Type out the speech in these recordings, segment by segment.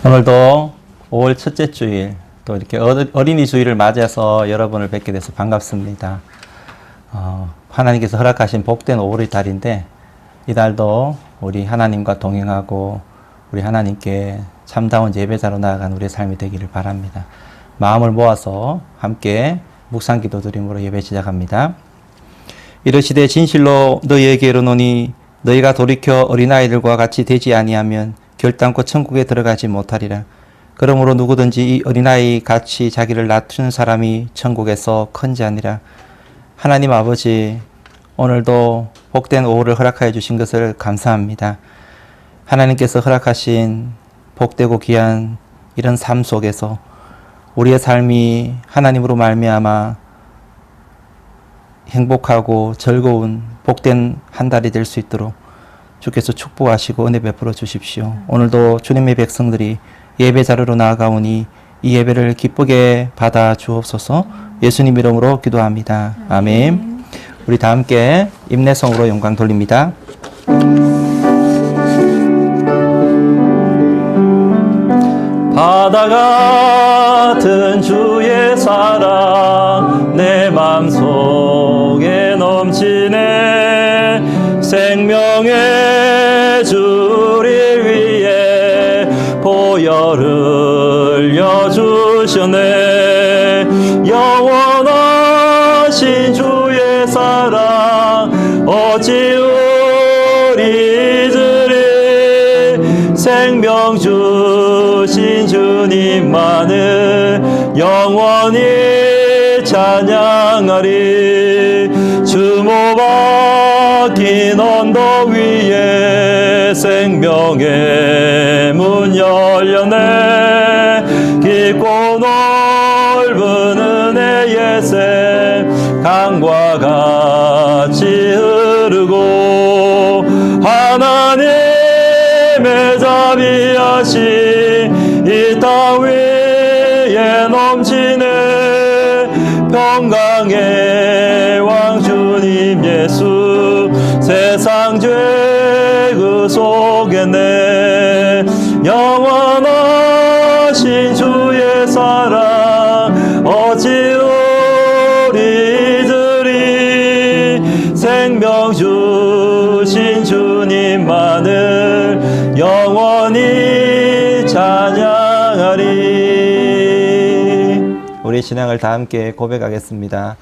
오늘도 5월 첫째 주일, 또 이렇게 어린이 주일을 맞이해서 여러분을 뵙게 돼서 반갑습니다. 하나님께서 허락하신 복된 5월의 달인데, 이 달도 우리 하나님과 동행하고 우리 하나님께 참다운 예배자로 나아간 우리의 삶이 되기를 바랍니다. 마음을 모아서 함께 묵상 기도 드림으로 예배 시작합니다. 이르시되 진실로 너희에게 이르노니 너희가 돌이켜 어린아이들과 같이 되지 아니하면 결단코 천국에 들어가지 못하리라. 그러므로 누구든지 이 어린아이 같이 자기를 낮추는 사람이 천국에서 큰지 아니라. 하나님 아버지, 오늘도 복된 오후를 허락하여 주신 것을 감사합니다. 하나님께서 허락하신 복되고 귀한 이런 삶 속에서 우리의 삶이 하나님으로 말미암아 행복하고 즐거운 복된 한 달이 될 수 있도록 주께서 축복하시고 은혜 베풀어 주십시오. 오늘도 주님의 백성들이 예배 자리로 나아가오니 이 예배를 기쁘게 받아 주옵소서. 예수님 이름으로 기도합니다. 아멘. 우리 다 함께 임내성으로 영광 돌립니다. 바다 같은 주의 사랑 내 맘속에 넘치네. 생명의 주를 위해 보혈을 흘려주셨네. 영원하신 주의 사랑 어찌 우리 잊으리. 생명 주신 주님만을 영원히 찬양하리. 주모 박힌 언덕 위에 생명의 문 열렸네. 깊고 넓은 은혜의 샘 강과 같이 흐르고 하나님의 자비하신 이 땅 위에 넘치네. 평강의 왕 주님 예수 세상 죄 그 속에 내 영원하신 주의 사랑 어찌 우리 잊으리. 생명 주신 주님만을 영원히 찬양하리. 우리 신앙을 다 함께 고백하겠습니다.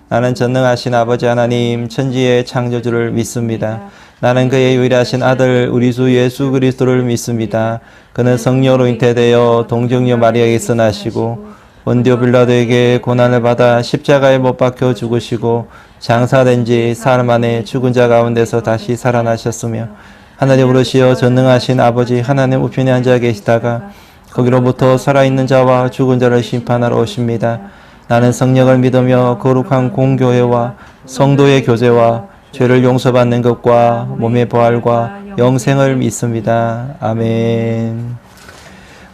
나는 전능하신 아버지 하나님 천지의 창조주를 믿습니다. 나는 그의 유일하신 아들 우리 주 예수 그리스도를 믿습니다. 그는 성령으로 잉태되어 동정녀 마리아에게서 나시고 본디오 빌라도에게 고난을 받아 십자가에 못 박혀 죽으시고 장사된 지 사흘 만에 죽은 자 가운데서 다시 살아나셨으며 하늘에 오르시어 전능하신 아버지 하나님 우편에 앉아 계시다가 거기로부터 살아있는 자와 죽은 자를 심판하러 오십니다. 나는 성령을 믿으며 거룩한 공교회와 성도의 교제와 죄를 용서받는 것과 몸의 부활과 영생을 믿습니다. 아멘.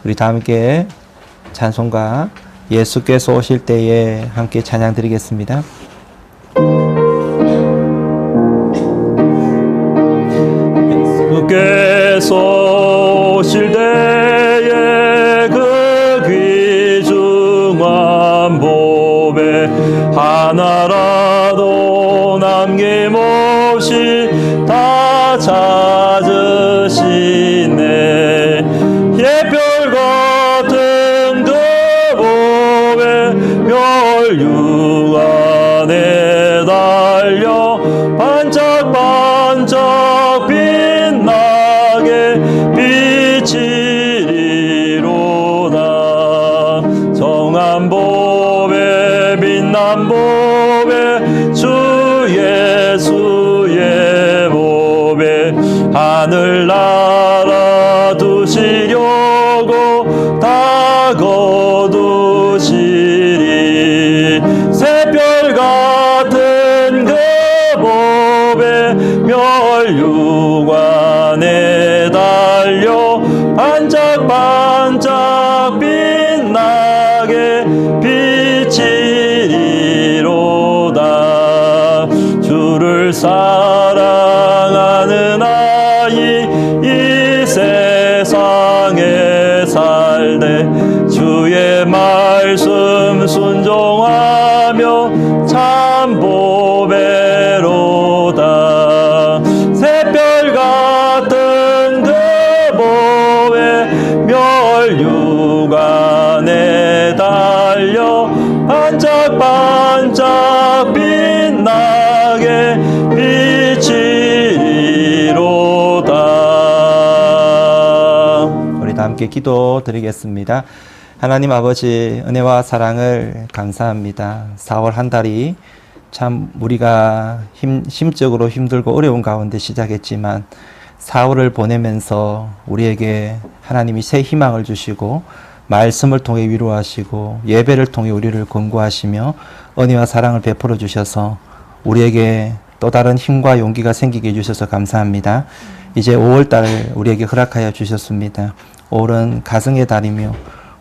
우리 다 함께 찬송가 예수께서 오실 때에 함께 찬양 드리겠습니다. 예수께서 오실 때에 그 귀중한 보배 하나라도 남김없이 다 찾으시네. 옛별 같은 그 보배 멸류 안에 달려 반짝반짝 빛나게 빛이 살되 주의 말씀 순종하며 참 보배로다. 새별 같은 그 보배 멸류관에 달려 반짝반짝 빛나게 비치리로다. 우리 다 함께 기도 드리겠습니다. 하나님 아버지, 은혜와 사랑을 감사합니다. 4월 한 달이 참 우리가 심적으로 힘들고 어려운 가운데 시작했지만 4월을 보내면서 우리에게 하나님이 새 희망을 주시고 말씀을 통해 위로하시고 예배를 통해 우리를 권고하시며 은혜와 사랑을 베풀어 주셔서 우리에게 또 다른 힘과 용기가 생기게 해주셔서 감사합니다. 이제 5월달 우리에게 허락하여 주셨습니다. 5월은 가정의 달이며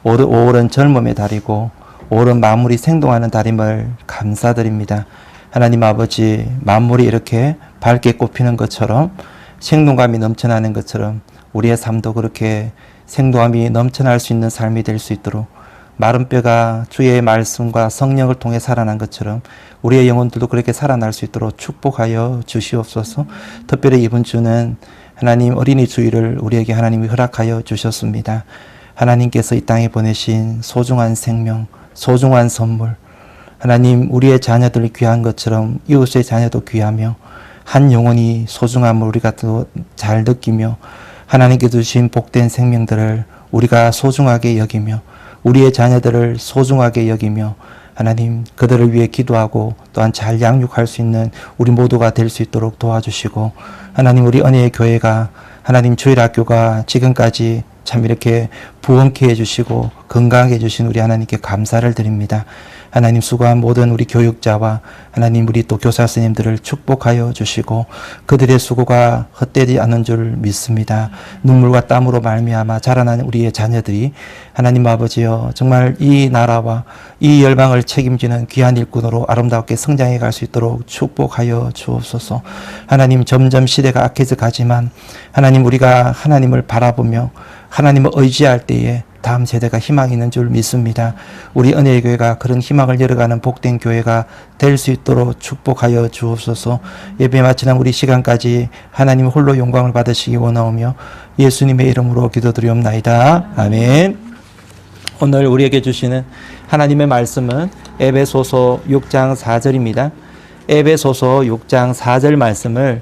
5월은 젊음의 달이고 5월은 만물이 생동하는 달임을 감사드립니다. 하나님 아버지, 만물이 이렇게 밝게 꽃피는 것처럼 생동감이 넘쳐나는 것처럼 우리의 삶도 그렇게 생동함이 넘쳐날 수 있는 삶이 될 수 있도록 마른 뼈가 주의 말씀과 성령을 통해 살아난 것처럼 우리의 영혼들도 그렇게 살아날 수 있도록 축복하여 주시옵소서. 특별히 이번 주는 하나님 어린이 주일을 우리에게 하나님이 허락하여 주셨습니다. 하나님께서 이 땅에 보내신 소중한 생명, 소중한 선물, 하나님 우리의 자녀들 귀한 것처럼 이웃의 자녀도 귀하며 한 영혼이 소중함을 우리가 또 잘 느끼며 하나님께 주신 복된 생명들을 우리가 소중하게 여기며 우리의 자녀들을 소중하게 여기며 하나님 그들을 위해 기도하고 또한 잘 양육할 수 있는 우리 모두가 될 수 있도록 도와주시고 하나님 우리 은혜의 교회가 하나님 주일학교가 지금까지 참 이렇게 부흥케 해주시고 건강하게 해주신 우리 하나님께 감사를 드립니다. 하나님 수고한 모든 우리 교육자와 하나님 우리 또 교사 선생님들을 축복하여 주시고 그들의 수고가 헛되지 않은 줄 믿습니다. 눈물과 땀으로 말미암아 자라난 우리의 자녀들이 하나님 아버지여 정말 이 나라와 이 열방을 책임지는 귀한 일꾼으로 아름답게 성장해 갈 수 있도록 축복하여 주옵소서. 하나님 점점 시대가 악해져 가지만 하나님 우리가 하나님을 바라보며 하나님을 의지할 때에 다음 세대가 희망이 있는 줄 믿습니다. 우리 은혜의 교회가 그런 희망을 열어가는 복된 교회가 될 수 있도록 축복하여 주옵소서. 예배 마치는 우리 시간까지 하나님 홀로 영광을 받으시기 원하오며 예수님의 이름으로 기도드리옵나이다. 아멘. 오늘 우리에게 주시는 하나님의 말씀은 에베소서 6장 4절입니다. 에베소서 6장 4절 말씀을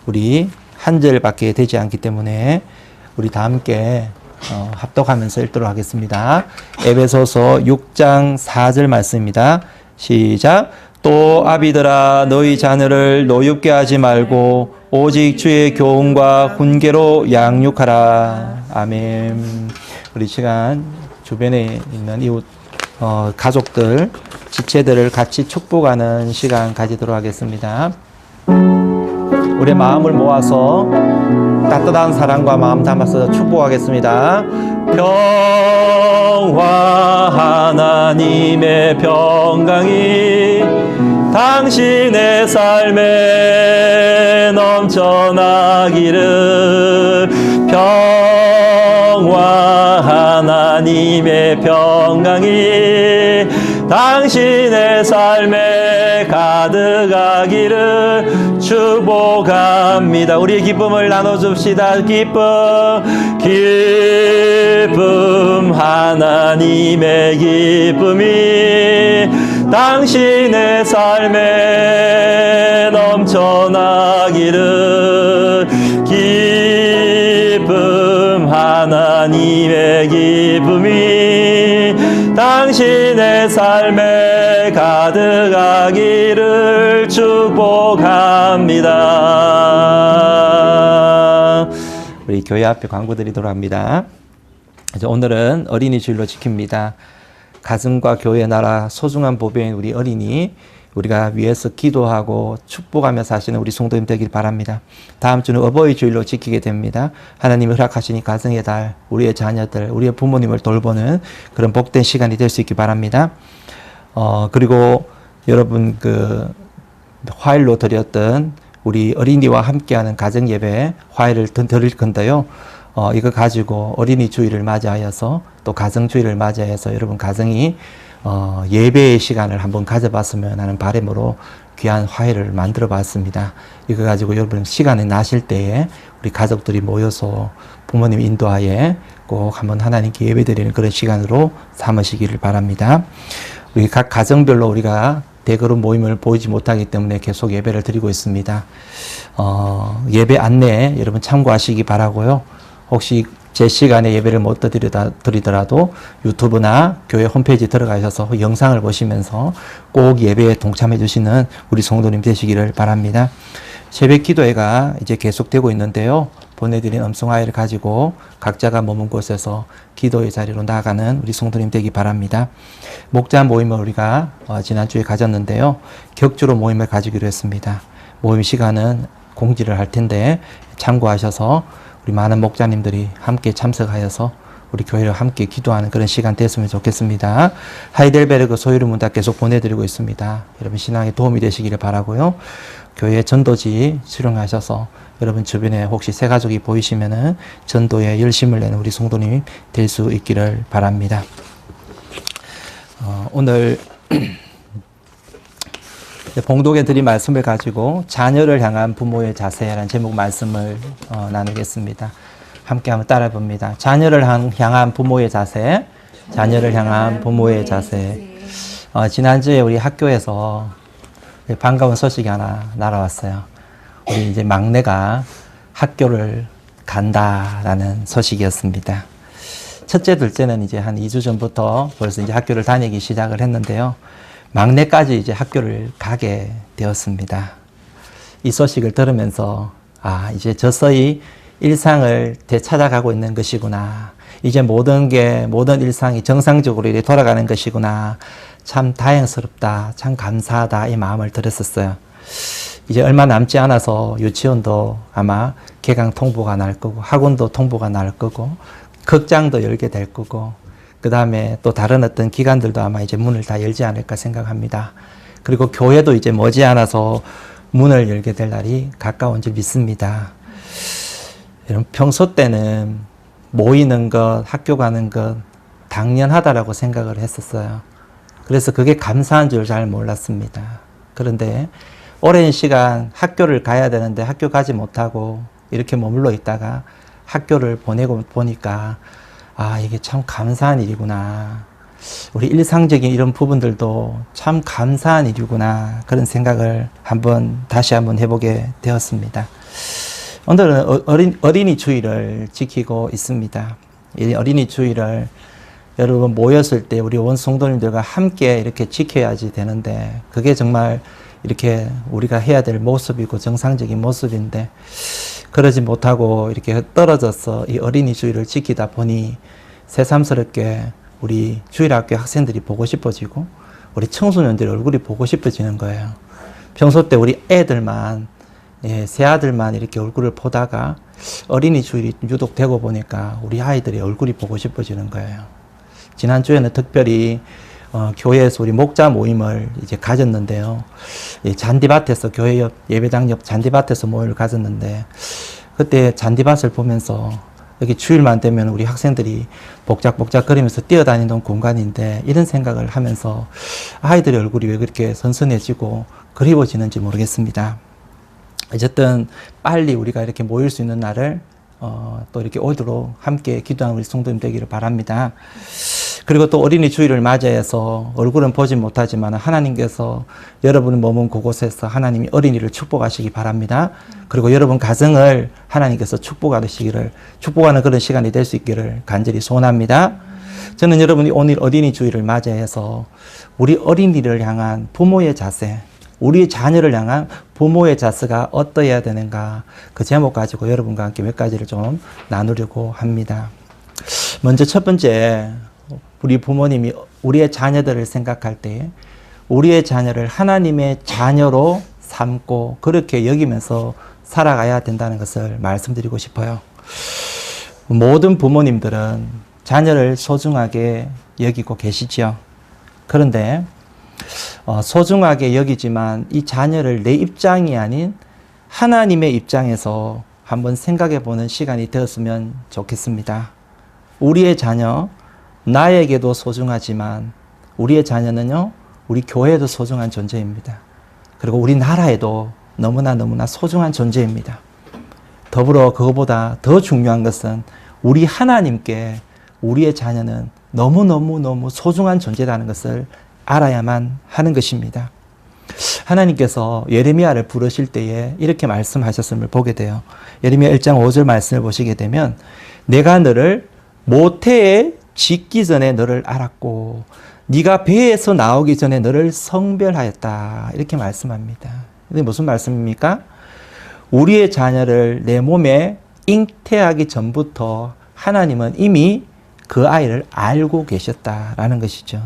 우리 한 절밖에 되지 않기 때문에 우리 다 함께 합독하면서 읽도록 하겠습니다. 에베소서 6장 4절 말씀입니다. 시작. 또 아비들아 너희 자녀를 노엽게 하지 말고 오직 주의 교훈과 훈계로 양육하라. 아멘. 우리 시간 주변에 있는 이웃 가족들 지체들을 같이 축복하는 시간 가지도록 하겠습니다. 우리의 마음을 모아서 따뜻한 사랑과 마음 담아서 축복하겠습니다. 평화 하나님의 평강이 당신의 삶에 넘쳐나기를. 평화 하나님의 평강이 당신의 삶에 가득하기를 축복합니다. 우리의 기쁨을 나눠줍시다. 기쁨 하나님의 기쁨이 당신의 삶에 넘쳐나기를. 기쁨 하나님의 기쁨이 당신의 삶에 가득하기를 축복합니다. 우리 교회 앞에 광고 드리도록 합니다. 오늘은 어린이 주일로 지킵니다. 가정과 교회 나라 소중한 보배인 우리 어린이 우리가 위해서 기도하고 축복하며 사시는 우리 성도님 되길 바랍니다. 다음 주는 어버이 주일로 지키게 됩니다. 하나님이 허락하시니 가정의 달, 우리의 자녀들, 우리의 부모님을 돌보는 그런 복된 시간이 될 수 있기 바랍니다. 그리고 여러분 화요일로 드렸던 우리 어린이와 함께하는 가정 예배 화요일을 드릴 건데요. 이거 가지고 어린이 주일을 맞이하여서 또 가정 주일을 맞이하여서 여러분 가정이 예배의 시간을 한번 가져봤으면 하는 바람으로 귀한 화해를 만들어 봤습니다. 이거 가지고 여러분 시간이 나실 때에 우리 가족들이 모여서 부모님 인도하에 꼭 한번 하나님께 예배드리는 그런 시간으로 삼으시기를 바랍니다. 우리 각 가정별로 우리가 대그룹 모임을 보이지 못하기 때문에 계속 예배를 드리고 있습니다. 예배 안내 여러분 참고하시기 바라고요. 혹시 제 시간에 예배를 못 드리더라도 유튜브나 교회 홈페이지 들어가셔서 영상을 보시면서 꼭 예배에 동참해 주시는 우리 성도님 되시기를 바랍니다. 새벽 기도회가 이제 계속되고 있는데요. 보내드린 음성화해를 가지고 각자가 머문 곳에서 기도의 자리로 나아가는 우리 성도님 되기 바랍니다. 목자 모임을 우리가 지난주에 가졌는데요. 격주로 모임을 가지기로 했습니다. 모임 시간은 공지를 할 텐데 참고하셔서 우리 많은 목자님들이 함께 참석하여서 우리 교회를 함께 기도하는 그런 시간 됐으면 좋겠습니다. 하이델베르그 소유리 문답 계속 보내드리고 있습니다. 여러분 신앙에 도움이 되시기를 바라고요. 교회 전도지 수령하셔서 여러분 주변에 혹시 새 가족이 보이시면은 전도에 열심을 내는 우리 성도님이 될 수 있기를 바랍니다. 오늘 봉독에 드린 말씀을 가지고 자녀를 향한 부모의 자세라는 제목 말씀을 나누겠습니다. 함께 한번 따라 봅니다. 자녀를 향한 부모의 자세, 자녀를 향한 부모의 자세. 지난주에 우리 학교에서 반가운 소식이 하나 날아왔어요. 우리 이제 막내가 학교를 간다라는 소식이었습니다. 첫째, 둘째는 이제 한 2주 전부터 벌써 이제 학교를 다니기 시작을 했는데요. 막내까지 이제 학교를 가게 되었습니다. 이 소식을 들으면서 이제 저서히 일상을 되찾아가고 있는 것이구나. 이제 모든 일상이 정상적으로 이렇게 돌아가는 것이구나. 참 다행스럽다. 참 감사하다. 이 마음을 들었었어요. 이제 얼마 남지 않아서 유치원도 아마 개강 통보가 날 거고 학원도 통보가 날 거고 극장도 열게 될 거고 그 다음에 또 다른 어떤 기관들도 아마 이제 문을 다 열지 않을까 생각합니다. 그리고 교회도 이제 머지않아서 문을 열게 될 날이 가까운 줄 믿습니다. 여러분 평소 때는 모이는 것, 학교 가는 것 당연하다라고 생각을 했었어요. 그래서 그게 감사한 줄 잘 몰랐습니다. 그런데 오랜 시간 학교를 가야 되는데 학교 가지 못하고 이렇게 머물러 있다가 학교를 보내고 보니까 이게 참 감사한 일이구나. 우리 일상적인 이런 부분들도 참 감사한 일이구나. 그런 생각을 다시 한번 해보게 되었습니다. 오늘은 어린이 주일을 지키고 있습니다. 이 어린이 주일을 여러분 모였을 때 우리 온 성도님들과 함께 이렇게 지켜야지 되는데 그게 정말 이렇게 우리가 해야 될 모습이고 정상적인 모습인데 그러지 못하고 이렇게 떨어져서 이 어린이 주일을 지키다 보니 새삼스럽게 우리 주일학교 학생들이 보고 싶어지고 우리 청소년들 얼굴이 보고 싶어지는 거예요. 평소 때 우리 애들만 새아들만 이렇게 얼굴을 보다가 어린이 주일이 유독 되고 보니까 우리 아이들의 얼굴이 보고 싶어지는 거예요. 지난주에는 특별히 교회에서 우리 목자 모임을 이제 가졌는데요. 잔디밭에서 교회 옆 예배당 옆 잔디밭에서 모임을 가졌는데 그때 잔디밭을 보면서 여기 주일만 되면 우리 학생들이 복작복작거리면서 뛰어다니는 공간인데 이런 생각을 하면서 아이들의 얼굴이 왜 그렇게 선선해지고 그리워지는지 모르겠습니다. 어쨌든 빨리 우리가 이렇게 모일 수 있는 날을 또 이렇게 오도록 함께 기도하는 우리 성도님 되기를 바랍니다. 그리고 또 어린이 주일을 맞이해서 얼굴은 보지 못하지만 하나님께서 여러분 머문 그곳에서 하나님이 어린이를 축복하시기 바랍니다. 그리고 여러분 가정을 하나님께서 축복하는 그런 시간이 될 수 있기를 간절히 소원합니다. 저는 여러분이 오늘 어린이 주일을 맞이해서 우리 어린이를 향한 부모의 자세, 우리 자녀를 향한 부모의 자세가 어떠해야 되는가 그 제목 가지고 여러분과 함께 몇 가지를 좀 나누려고 합니다. 먼저 첫 번째, 우리 부모님이 우리의 자녀들을 생각할 때 우리의 자녀를 하나님의 자녀로 삼고 그렇게 여기면서 살아가야 된다는 것을 말씀드리고 싶어요. 모든 부모님들은 자녀를 소중하게 여기고 계시지요. 그런데 소중하게 여기지만 이 자녀를 내 입장이 아닌 하나님의 입장에서 한번 생각해 보는 시간이 되었으면 좋겠습니다. 우리의 자녀, 나에게도 소중하지만 우리의 자녀는요, 우리 교회에도 소중한 존재입니다. 그리고 우리 나라에도 너무나 소중한 존재입니다. 더불어 그것보다 더 중요한 것은 우리 하나님께 우리의 자녀는 너무 소중한 존재라는 것을 알아야만 하는 것입니다. 하나님께서 예레미야를 부르실 때에 이렇게 말씀하셨음을 보게 돼요. 예레미야 1장 5절 말씀을 보시게 되면 내가 너를 모태에 짓기 전에 너를 알았고 네가 배에서 나오기 전에 너를 성별하였다. 이렇게 말씀합니다. 이게 무슨 말씀입니까? 우리의 자녀를 내 몸에 잉태하기 전부터 하나님은 이미 그 아이를 알고 계셨다라는 것이죠.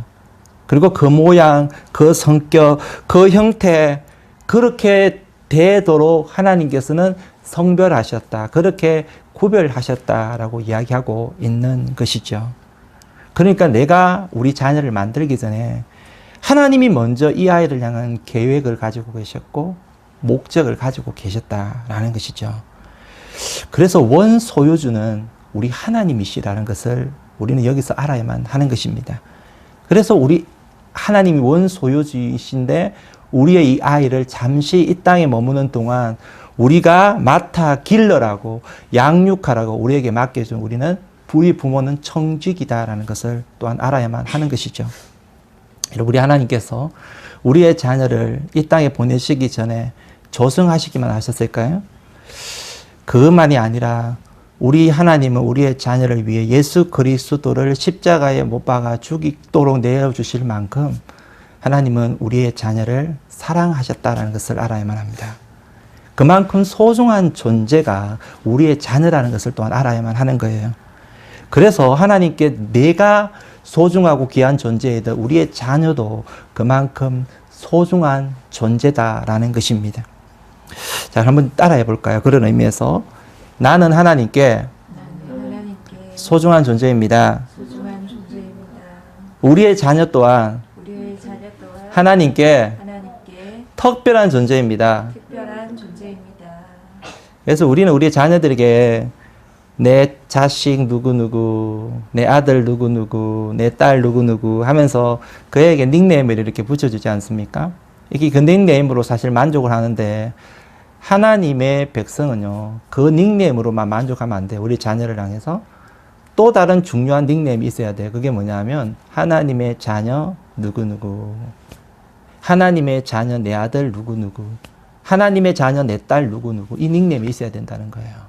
그리고 그 모양, 그 성격, 그 형태 그렇게 되도록 하나님께서는 성별하셨다. 그렇게 구별하셨다라고 이야기하고 있는 것이죠. 그러니까 내가 우리 자녀를 만들기 전에 하나님이 먼저 이 아이를 향한 계획을 가지고 계셨고 목적을 가지고 계셨다라는 것이죠. 그래서 원 소유주는 우리 하나님이시라는 것을 우리는 여기서 알아야만 하는 것입니다. 그래서 우리 하나님이 원 소유주이신데 우리의 이 아이를 잠시 이 땅에 머무는 동안 우리가 맡아 길러라고 양육하라고 우리에게 맡겨준 우리는 우리 부모는 청직이다라는 것을 또한 알아야만 하는 것이죠. 우리 하나님께서 우리의 자녀를 이 땅에 보내시기 전에 조성하시기만 하셨을까요? 그것만이 아니라 우리 하나님은 우리의 자녀를 위해 예수 그리스도를 십자가에 못 박아 죽이도록 내어주실 만큼 하나님은 우리의 자녀를 사랑하셨다는 것을 알아야만 합니다. 그만큼 소중한 존재가 우리의 자녀라는 것을 또한 알아야만 하는 거예요. 그래서 하나님께 내가 소중하고 귀한 존재이듯 우리의 자녀도 그만큼 소중한 존재다라는 것입니다. 자, 한번 따라해 볼까요? 그런 의미에서 나는 하나님께 소중한 존재입니다. 우리의 자녀 또한 하나님께 특별한 존재입니다. 그래서 우리는 우리의 자녀들에게 내 자식 누구누구, 내 아들 누구누구, 내 딸 누구누구 하면서 그에게 닉네임을 이렇게 붙여주지 않습니까? 이게 그 닉네임으로 사실 만족을 하는데 하나님의 백성은요, 그 닉네임으로만 만족하면 안 돼요. 우리 자녀를 향해서 또 다른 중요한 닉네임이 있어야 돼요. 그게 뭐냐면 하나님의 자녀 누구누구, 하나님의 자녀 내 아들 누구누구, 하나님의 자녀 내 딸 누구누구, 이 닉네임이 있어야 된다는 거예요.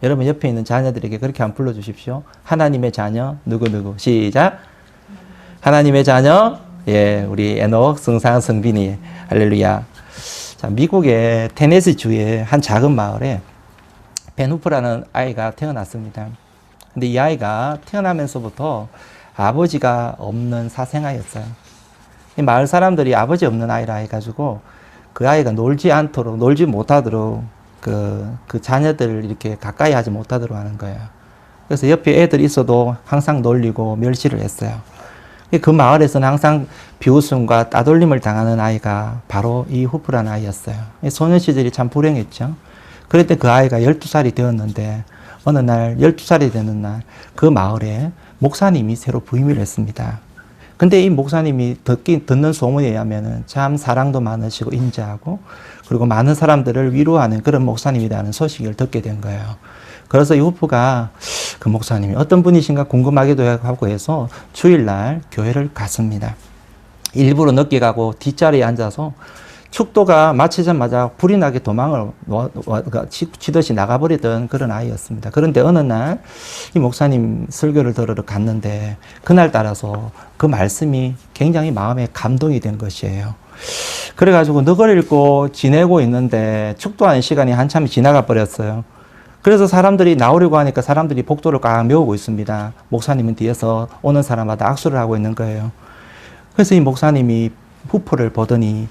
여러분 옆에 있는 자녀들에게 그렇게 한번 불러주십시오. 하나님의 자녀 누구누구. 시작. 하나님의 자녀, 예, 우리 에녹, 승상, 성빈이, 할렐루야. 자, 미국의 테네시 주의 한 작은 마을에 벤 후프라는 아이가 태어났습니다. 근데 이 아이가 태어나면서부터 아버지가 없는 사생아였어요. 이 마을 사람들이 아버지 없는 아이라 해가지고 그 아이가 놀지 못하도록 그 자녀들을 이렇게 가까이 하지 못하도록 하는 거예요. 그래서 옆에 애들 있어도 항상 놀리고 멸시를 했어요. 그 마을에서는 항상 비웃음과 따돌림을 당하는 아이가 바로 이 후프라는 아이였어요. 소년 시절이 참 불행했죠. 그럴 때 그 아이가 12살이 되었는데 어느 날 12살이 되는 날 그 마을에 목사님이 새로 부임을 했습니다. 근데 이 목사님이 듣는 소문에 의하면은 참 사랑도 많으시고 인자하고 그리고 많은 사람들을 위로하는 그런 목사님이라는 소식을 듣게 된 거예요. 그래서 이 후프가 그 목사님이 어떤 분이신가 궁금하기도 하고 해서 주일날 교회를 갔습니다. 일부러 늦게 가고 뒷자리에 앉아서 축도가 마치자마자 불이 나게 도망을 치듯이 나가버리던 그런 아이였습니다. 그런데 어느 날 이 목사님 설교를 들으러 갔는데 그날 따라서 그 말씀이 굉장히 마음에 감동이 된 것이에요. 그래가지고 늑을 읽고 지내고 있는데 축도하는 시간이 한참 지나가 버렸어요. 그래서 사람들이 나오려고 하니까 사람들이 복도를 꽉 메우고 있습니다. 목사님은 뒤에서 오는 사람마다 악수를 하고 있는 거예요. 그래서 이 목사님이 후프를 보더니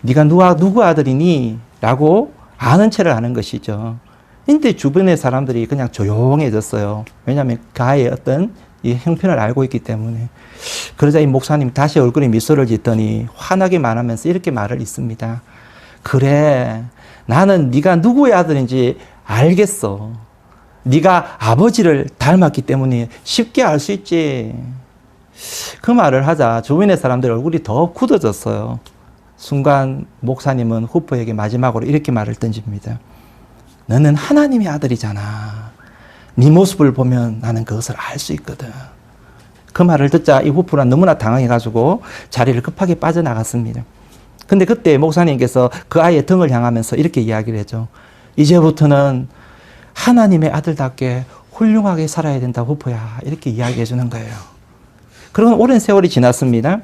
네가 누구 아들이니? 라고 아는 체를 하는 것이죠. 근데 주변의 사람들이 그냥 조용해졌어요. 왜냐하면 그 아이의 어떤 이 형편을 알고 있기 때문에. 그러자 이 목사님 다시 얼굴에 미소를 짓더니 환하게 말하면서 이렇게 말을 했습니다. 그래, 나는 네가 누구의 아들인지 알겠어. 네가 아버지를 닮았기 때문에 쉽게 알 수 있지. 그 말을 하자 주변의 사람들 얼굴이 더 굳어졌어요. 순간 목사님은 후퍼에게 마지막으로 이렇게 말을 던집니다. 너는 하나님의 아들이잖아. 네 모습을 보면 나는 그것을 알 수 있거든. 그 말을 듣자 이 후프는 너무나 당황해가지고 자리를 급하게 빠져나갔습니다. 근데 그때 목사님께서 그 아이의 등을 향하면서 이렇게 이야기를 했죠. 이제부터는 하나님의 아들답게 훌륭하게 살아야 된다, 후프야. 이렇게 이야기해 주는 거예요. 그런 오랜 세월이 지났습니다.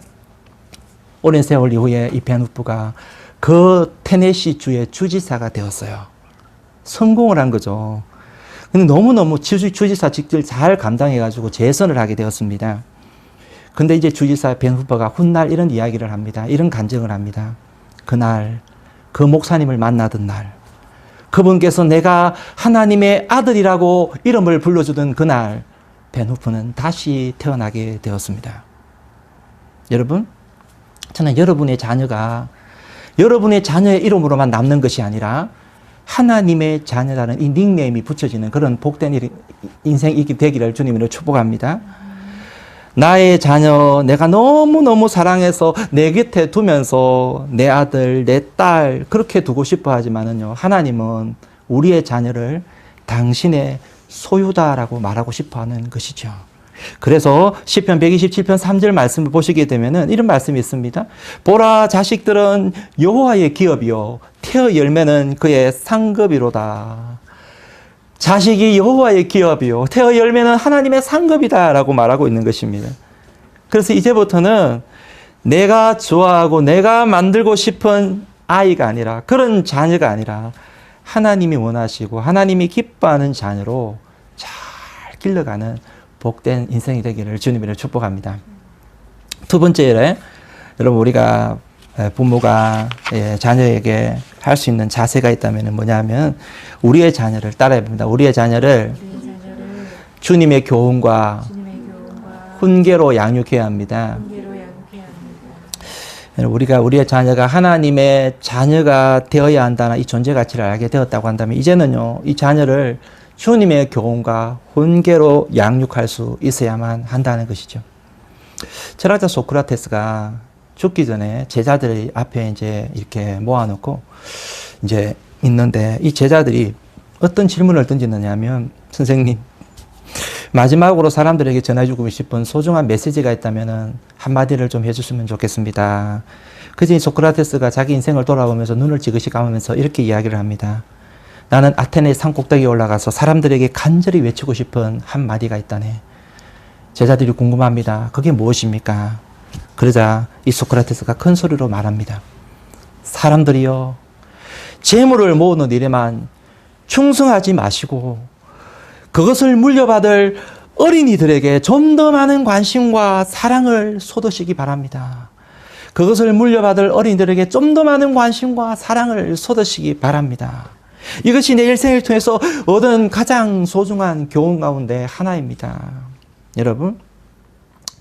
오랜 세월 이후에 이 벤 후프가 그 테네시 주의 주지사가 되었어요. 성공을 한 거죠. 근데 너무너무 주지사 직을 잘 감당해가지고 재선을 하게 되었습니다. 근데 이제 주지사 벤 후퍼가 훗날 이런 이야기를 합니다. 이런 간증을 합니다. 그날, 그 목사님을 만나던 날, 그분께서 내가 하나님의 아들이라고 이름을 불러주던 그날, 벤 후퍼는 다시 태어나게 되었습니다. 여러분, 저는 여러분의 자녀가 여러분의 자녀의 이름으로만 남는 것이 아니라 하나님의 자녀라는 이 닉네임이 붙여지는 그런 복된 인생이 되기를 주님으로 축복합니다. 나의 자녀, 내가 너무너무 사랑해서 내 곁에 두면서 내 아들, 내 딸 그렇게 두고 싶어 하지만은요, 하나님은 우리의 자녀를 당신의 소유다라고 말하고 싶어 하는 것이죠. 그래서 시편 127편 3절 말씀을 보시게 되면은 이런 말씀이 있습니다. 보라, 자식들은 여호와의 기업이요 태의 열매는 그의 상급이로다. 자식이 여호와의 기업이요 태의 열매는 하나님의 상급이다라고 말하고 있는 것입니다. 그래서 이제부터는 내가 좋아하고 내가 만들고 싶은 아이가 아니라, 그런 자녀가 아니라 하나님이 원하시고 하나님이 기뻐하는 자녀로 잘 길러가는 복된 인생이 되기를 주님으로 축복합니다. 두 번째로, 여러분, 우리가 부모가 자녀에게 할 수 있는 자세가 있다면 뭐냐면 우리의 자녀를 따라야 합니다. 우리의 자녀를 주님의 교훈과 훈계로 양육해야 합니다. 우리가 우리의 자녀가 하나님의 자녀가 되어야 한다는 이 존재 가치를 알게 되었다고 한다면 이제는요, 이 자녀를 주님의 교훈과 훈계로 양육할 수 있어야만 한다는 것이죠. 철학자 소크라테스가 죽기 전에 제자들 앞에 이제 이렇게 모아놓고 이제 있는데, 이 제자들이 어떤 질문을 던지느냐면, 선생님, 마지막으로 사람들에게 전해주고 싶은 소중한 메시지가 있다면 한마디를 좀 해주시면 좋겠습니다. 그제 소크라테스가 자기 인생을 돌아보면서 눈을 지그시 감으면서 이렇게 이야기를 합니다. 나는 아테네 산꼭대기에 올라가서 사람들에게 간절히 외치고 싶은 한마디가 있다네. 제자들이 궁금합니다. 그게 무엇입니까? 그러자 이 소크라테스가 큰 소리로 말합니다. 사람들이여, 재물을 모으는 일에만 충성하지 마시고 그것을 물려받을 어린이들에게 좀 더 많은 관심과 사랑을 쏟으시기 바랍니다. 그것을 물려받을 어린이들에게 좀 더 많은 관심과 사랑을 쏟으시기 바랍니다. 이것이 내 일생을 통해서 얻은 가장 소중한 교훈 가운데 하나입니다. 여러분,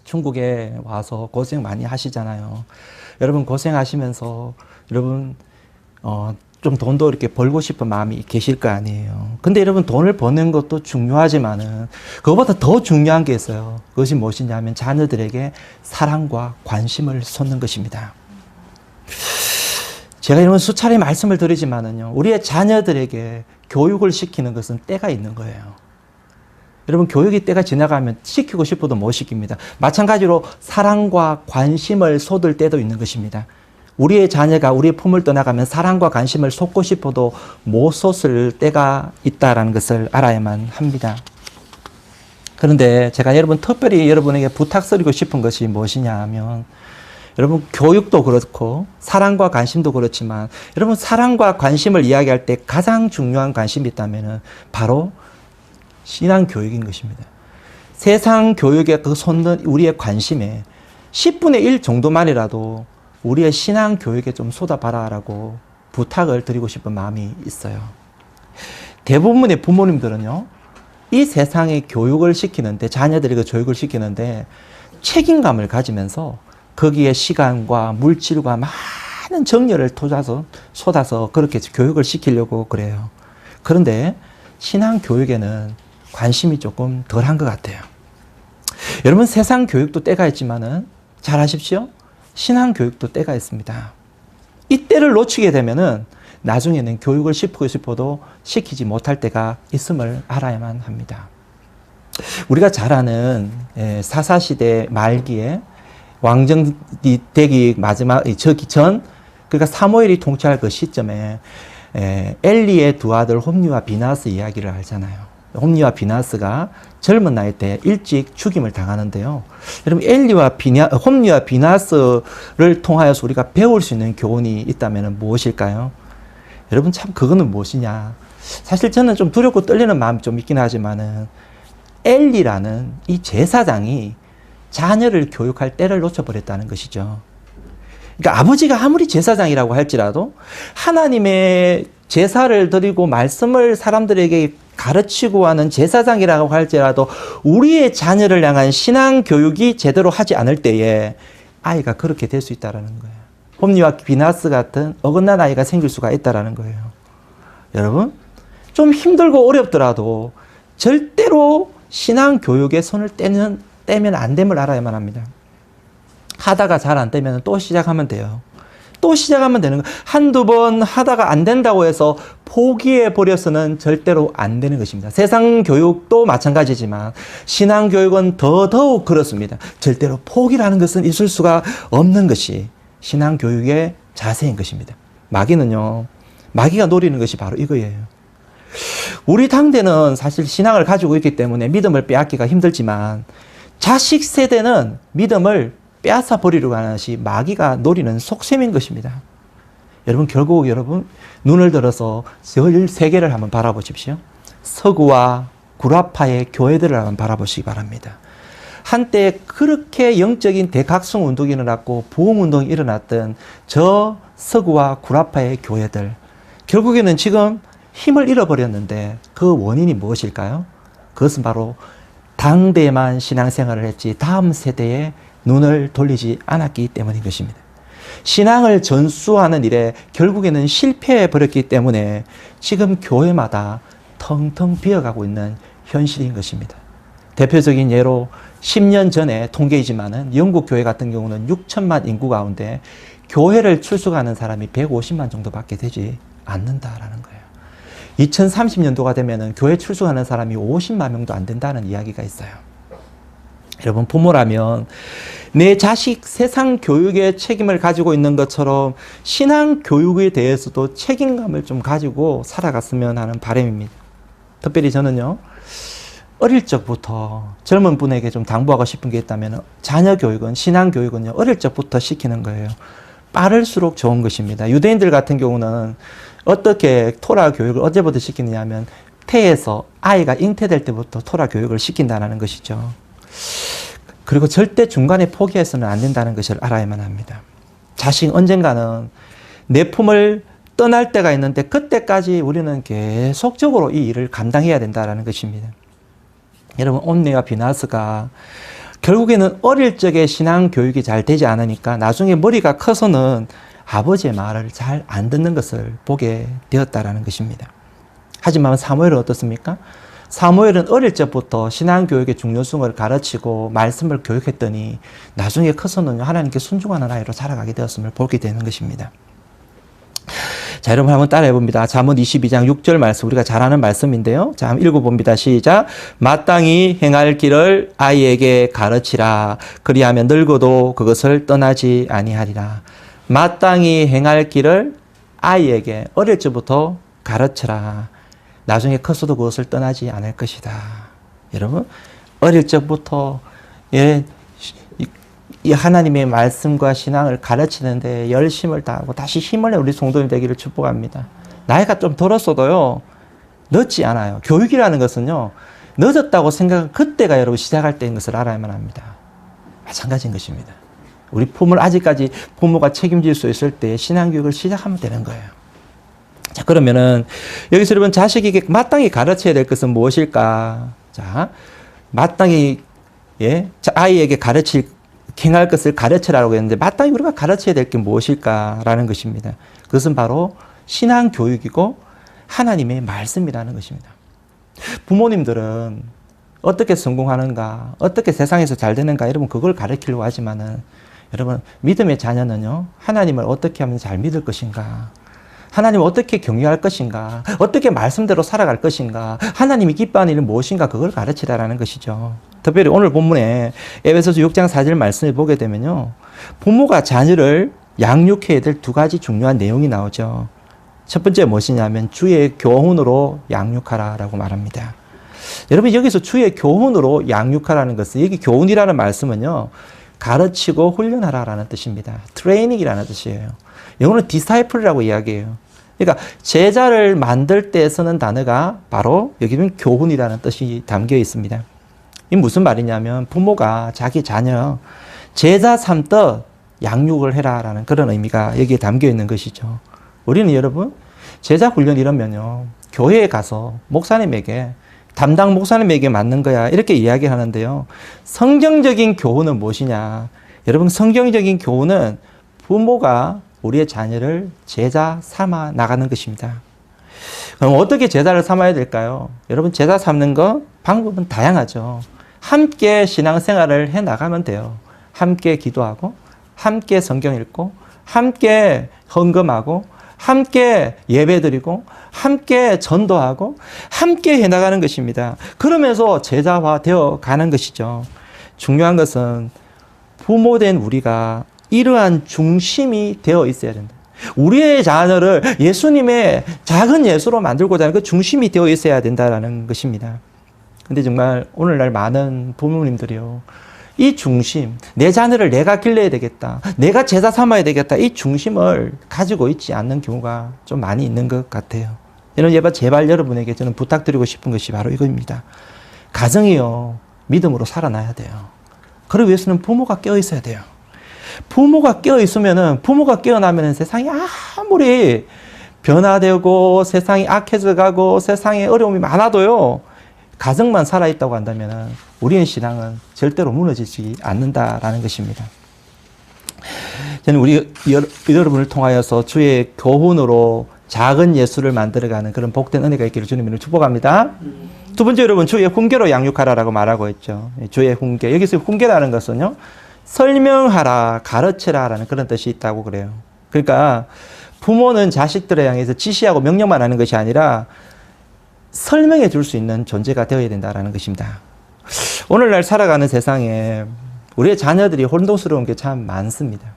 중국에 와서 고생 많이 하시잖아요. 여러분, 고생하시면서 여러분 좀 돈도 이렇게 벌고 싶은 마음이 계실 거 아니에요. 근데 여러분, 돈을 버는 것도 중요하지만은 그것보다 더 중요한 게 있어요. 그것이 무엇이냐면 자녀들에게 사랑과 관심을 쏟는 것입니다. 제가 이런 수차례 말씀을 드리지만은요, 우리의 자녀들에게 교육을 시키는 것은 때가 있는 거예요. 여러분, 교육이 때가 지나가면 시키고 싶어도 못 시킵니다. 마찬가지로 사랑과 관심을 쏟을 때도 있는 것입니다. 우리의 자녀가 우리의 품을 떠나가면 사랑과 관심을 쏟고 싶어도 못 쏟을 때가 있다는 것을 알아야만 합니다. 그런데 제가 특별히 여러분에게 부탁드리고 싶은 것이 무엇이냐 하면, 여러분, 교육도 그렇고 사랑과 관심도 그렇지만 여러분, 사랑과 관심을 이야기할 때 가장 중요한 관심이 있다면 바로 신앙 교육인 것입니다. 세상 교육에 그 쏟는 우리의 관심에 10분의 1 정도만이라도 우리의 신앙 교육에 좀 쏟아봐라라고 부탁을 드리고 싶은 마음이 있어요. 대부분의 부모님들은요, 이 세상의 교육을 시키는데, 자녀들에게 교육을 시키는데 책임감을 가지면서 거기에 시간과 물질과 많은 정열을 쏟아서 그렇게 교육을 시키려고 그래요. 그런데 신앙 교육에는 관심이 조금 덜한 것 같아요. 여러분, 세상 교육도 때가 있지만은 잘 아십시오. 신앙 교육도 때가 있습니다. 이 때를 놓치게 되면은 나중에는 교육을 시키고 싶어도 시키지 못할 때가 있음을 알아야만 합니다. 우리가 잘 아는 사사시대 말기에 왕정이 되기 저기 전, 그러니까 사무엘이 통치할 그 시점에 엘리의 두 아들 홈리와 비나스 이야기를 알잖아요. 홈리와 비나스가 젊은 나이 때 일찍 죽임을 당하는데요. 여러분, 홈리와 비나스를 통하여서 우리가 배울 수 있는 교훈이 있다면 무엇일까요? 여러분, 참 그거는 무엇이냐? 사실 저는 좀 두렵고 떨리는 마음이 좀 있긴 하지만은 엘리라는 이 제사장이 자녀를 교육할 때를 놓쳐버렸다는 것이죠. 그러니까 아버지가 아무리 제사장이라고 할지라도 하나님의 제사를 드리고 말씀을 사람들에게 가르치고 하는 제사장이라고 할지라도 우리의 자녀를 향한 신앙 교육이 제대로 하지 않을 때에 아이가 그렇게 될 수 있다는 거예요. 홈리와 비나스 같은 어긋난 아이가 생길 수가 있다는 거예요. 여러분, 좀 힘들고 어렵더라도 절대로 신앙 교육에 손을 떼면 안 됨을 알아야만 합니다. 하다가 잘 안 되면 또 시작하면 돼요. 또 시작하면 되는 거. 한두 번 하다가 안 된다고 해서 포기해 버려서는 절대로 안 되는 것입니다. 세상 교육도 마찬가지지만 신앙 교육은 더더욱 그렇습니다. 절대로 포기라는 것은 있을 수가 없는 것이 신앙 교육의 자세인 것입니다. 마귀가 노리는 것이 바로 이거예요. 우리 당대는 사실 신앙을 가지고 있기 때문에 믿음을 빼앗기가 힘들지만 자식 세대는 믿음을 빼앗아 버리려고 하는 것이 마귀가 노리는 속셈인 것입니다. 결국 눈을 들어서 전 세계를 한번 바라보십시오. 서구와 구라파의 교회들을 한번 바라보시기 바랍니다. 한때 그렇게 영적인 대각성 운동이 일어났고 부흥 운동이 일어났던 저 서구와 구라파의 교회들, 결국에는 지금 힘을 잃어버렸는데 그 원인이 무엇일까요? 그것은 바로 당대만 신앙생활을 했지 다음 세대에 눈을 돌리지 않았기 때문인 것입니다. 신앙을 전수하는 일에 결국에는 실패해 버렸기 때문에 지금 교회마다 텅텅 비어가고 있는 현실인 것입니다. 대표적인 예로 10년 전에 통계이지만은 영국 교회 같은 경우는 6천만 인구 가운데 교회를 출석하는 사람이 150만 정도밖에 되지 않는다라는 거예요. 2030년도가 되면은 교회 출석하는 사람이 50만 명도 안 된다는 이야기가 있어요. 여러분, 부모라면 내 자식 세상 교육에 책임을 가지고 있는 것처럼 신앙 교육에 대해서도 책임감을 좀 가지고 살아갔으면 하는 바람입니다. 특별히 저는요, 어릴 적부터 젊은 분에게 좀 당부하고 싶은 게 있다면 자녀 교육은, 신앙 교육은요, 어릴 적부터 시키는 거예요. 빠를수록 좋은 것입니다. 유대인들 같은 경우는 어떻게 토라 교육을 언제부터 시키느냐 하면 태에서 아이가 잉태될 때부터 토라 교육을 시킨다는 것이죠. 그리고 절대 중간에 포기해서는 안 된다는 것을 알아야만 합니다. 자식 언젠가는 내 품을 떠날 때가 있는데 그때까지 우리는 계속적으로 이 일을 감당해야 된다는 것입니다. 여러분, 옴니와 비나스가 결국에는 어릴 적에 신앙 교육이 잘 되지 않으니까 나중에 머리가 커서는 아버지의 말을 잘 안 듣는 것을 보게 되었다는 것입니다. 하지만 사무엘은 어떻습니까? 사무엘은 어릴 적부터 신앙 교육의 중요성을 가르치고 말씀을 교육했더니 나중에 커서는 하나님께 순종하는 아이로 자라가게 되었음을 보게 되는 것입니다. 자, 여러분 한번 따라해 봅니다. 잠언 22장 6절 말씀, 우리가 잘 아는 말씀인데요. 자, 한번 읽어봅니다. 시작. 마땅히 행할 길을 아이에게 가르치라. 그리하면 늙어도 그것을 떠나지 아니하리라. 마땅히 행할 길을 아이에게 어릴 적부터 가르쳐라. 나중에 커서도 그것을 떠나지 않을 것이다. 여러분, 어릴 적부터 이 하나님의 말씀과 신앙을 가르치는데 열심을 다하고 다시 힘을 내 우리 성도님 되기를 축복합니다. 나이가 좀 들었어도요, 늦지 않아요. 교육이라는 것은요, 늦었다고 생각한 그때가 여러분 시작할 때인 것을 알아야만 합니다. 마찬가지인 것입니다. 우리 품을 아직까지 부모가 책임질 수 있을 때 신앙교육을 시작하면 되는 거예요. 자, 그러면은 여기서 여러분 자식에게 마땅히 가르쳐야 될 것은 무엇일까? 자, 마땅히 아이에게 행할 것을 가르쳐라고 했는데 마땅히 우리가 가르쳐야 될 게 무엇일까라는 것입니다. 그것은 바로 신앙 교육이고 하나님의 말씀이라는 것입니다. 부모님들은 어떻게 성공하는가, 어떻게 세상에서 잘 되는가, 여러분 그걸 가르치려고 하지만은 여러분 믿음의 자녀는요, 하나님을 어떻게 하면 잘 믿을 것인가, 하나님을 어떻게 경외할 것인가, 어떻게 말씀대로 살아갈 것인가, 하나님이 기뻐하는 일은 무엇인가, 그걸 가르치라라는 것이죠. 특별히 오늘 본문에 에베소서 6장 4절 말씀을 보게 되면요, 부모가 자녀를 양육해야 될 두 가지 중요한 내용이 나오죠. 첫 번째 무엇이냐면 주의 교훈으로 양육하라라고 말합니다. 여러분 여기서 주의 교훈으로 양육하라는 것은, 여기 교훈이라는 말씀은요, 가르치고 훈련하라라는 뜻입니다. 트레이닝이라는 뜻이에요. 영어는 disciple이라고 이야기해요. 그러니까 제자를 만들 때 쓰는 단어가 바로 여기는 교훈이라는 뜻이 담겨 있습니다. 이 무슨 말이냐면 부모가 자기 자녀 제자 삼듯 양육을 해라라는 그런 의미가 여기에 담겨 있는 것이죠. 우리는 여러분 제자 훈련 이러면요, 교회에 가서 목사님에게, 담당 목사님에게 맞는 거야 이렇게 이야기하는데요, 성경적인 교훈은 무엇이냐? 여러분 성경적인 교훈은 부모가 우리의 자녀를 제자 삼아 나가는 것입니다. 그럼 어떻게 제자를 삼아야 될까요? 여러분 제자 삼는 거 방법은 다양하죠. 함께 신앙생활을 해 나가면 돼요. 함께 기도하고, 함께 성경 읽고, 함께 헌금하고, 함께 예배드리고, 함께 전도하고, 함께 해나가는 것입니다. 그러면서 제자화 되어 가는 것이죠. 중요한 것은 부모된 우리가 이러한 중심이 되어 있어야 된다. 우리의 자녀를 예수님의 작은 예수로 만들고자 하는 그 중심이 되어 있어야 된다는 것입니다. 근데 정말 오늘날 많은 부모님들이요, 이 중심, 내 자녀를 내가 길러야 되겠다, 내가 제자 삼아야 되겠다, 이 중심을 가지고 있지 않는 경우가 좀 많이 있는 것 같아요. 여러분 제발 여러분에게 저는 부탁드리고 싶은 것이 바로 이겁니다. 가정이요, 믿음으로 살아나야 돼요. 그러기 위해서는 부모가 깨어 있어야 돼요. 부모가 깨어 있으면은, 부모가 깨어나면은 세상이 아무리 변화되고 세상이 악해져 가고 세상에 어려움이 많아도요, 가정만 살아있다고 한다면 우리의 신앙은 절대로 무너지지 않는다라는 것입니다. 저는 우리 여러분을 통하여서 주의 교훈으로 작은 예수를 만들어가는 그런 복된 은혜가 있기를 주님으로 축복합니다. 두 번째, 여러분 주의 훈계로 양육하라라고 말하고 있죠. 주의 훈계. 여기서 훈계라는 것은요, 설명하라, 가르치라라는 그런 뜻이 있다고 그래요. 그러니까 부모는 자식들에 향해서 지시하고 명령만 하는 것이 아니라 설명해 줄 수 있는 존재가 되어야 된다는 것입니다. 오늘날 살아가는 세상에 우리의 자녀들이 혼동스러운 게 참 많습니다.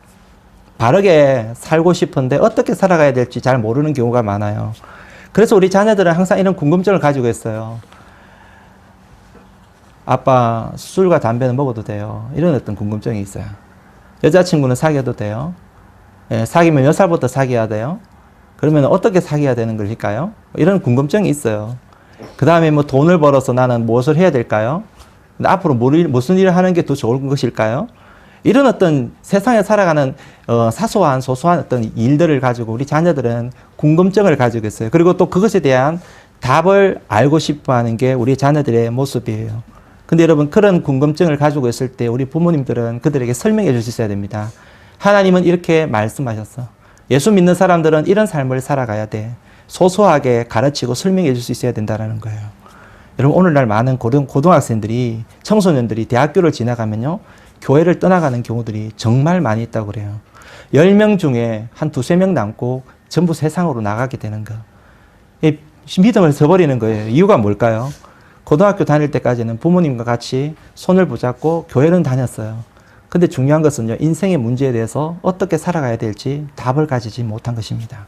바르게 살고 싶은데 어떻게 살아가야 될지 잘 모르는 경우가 많아요. 그래서 우리 자녀들은 항상 이런 궁금증을 가지고 있어요. 아빠, 술과 담배는 먹어도 돼요? 이런 어떤 궁금증이 있어요. 여자친구는 사귀어도 돼요? 예, 사귀면 몇 살부터 사귀어야 돼요? 그러면 어떻게 사귀어야 되는 것일까요? 이런 궁금증이 있어요. 그 다음에 뭐 돈을 벌어서 나는 무엇을 해야 될까요? 앞으로 무슨 일을 하는 게 더 좋은 것일까요? 이런 어떤 세상에 살아가는 사소한 소소한 어떤 일들을 가지고 우리 자녀들은 궁금증을 가지고 있어요. 그리고 또 그것에 대한 답을 알고 싶어 하는 게 우리 자녀들의 모습이에요. 근데 여러분 그런 궁금증을 가지고 있을 때 우리 부모님들은 그들에게 설명해 줄 수 있어야 됩니다. 하나님은 이렇게 말씀하셨어. 예수 믿는 사람들은 이런 삶을 살아가야 돼. 소소하게 가르치고 설명해 줄 수 있어야 된다는 거예요. 여러분 오늘날 많은 고등학생들이, 청소년들이 대학교를 지나가면요, 교회를 떠나가는 경우들이 정말 많이 있다고 그래요. 10명 중에 한 두세 명 남고 전부 세상으로 나가게 되는 거. 이 믿음을 저버리는 거예요. 이유가 뭘까요? 고등학교 다닐 때까지는 부모님과 같이 손을 붙잡고 교회는 다녔어요. 근데 중요한 것은요, 인생의 문제에 대해서 어떻게 살아가야 될지 답을 가지지 못한 것입니다.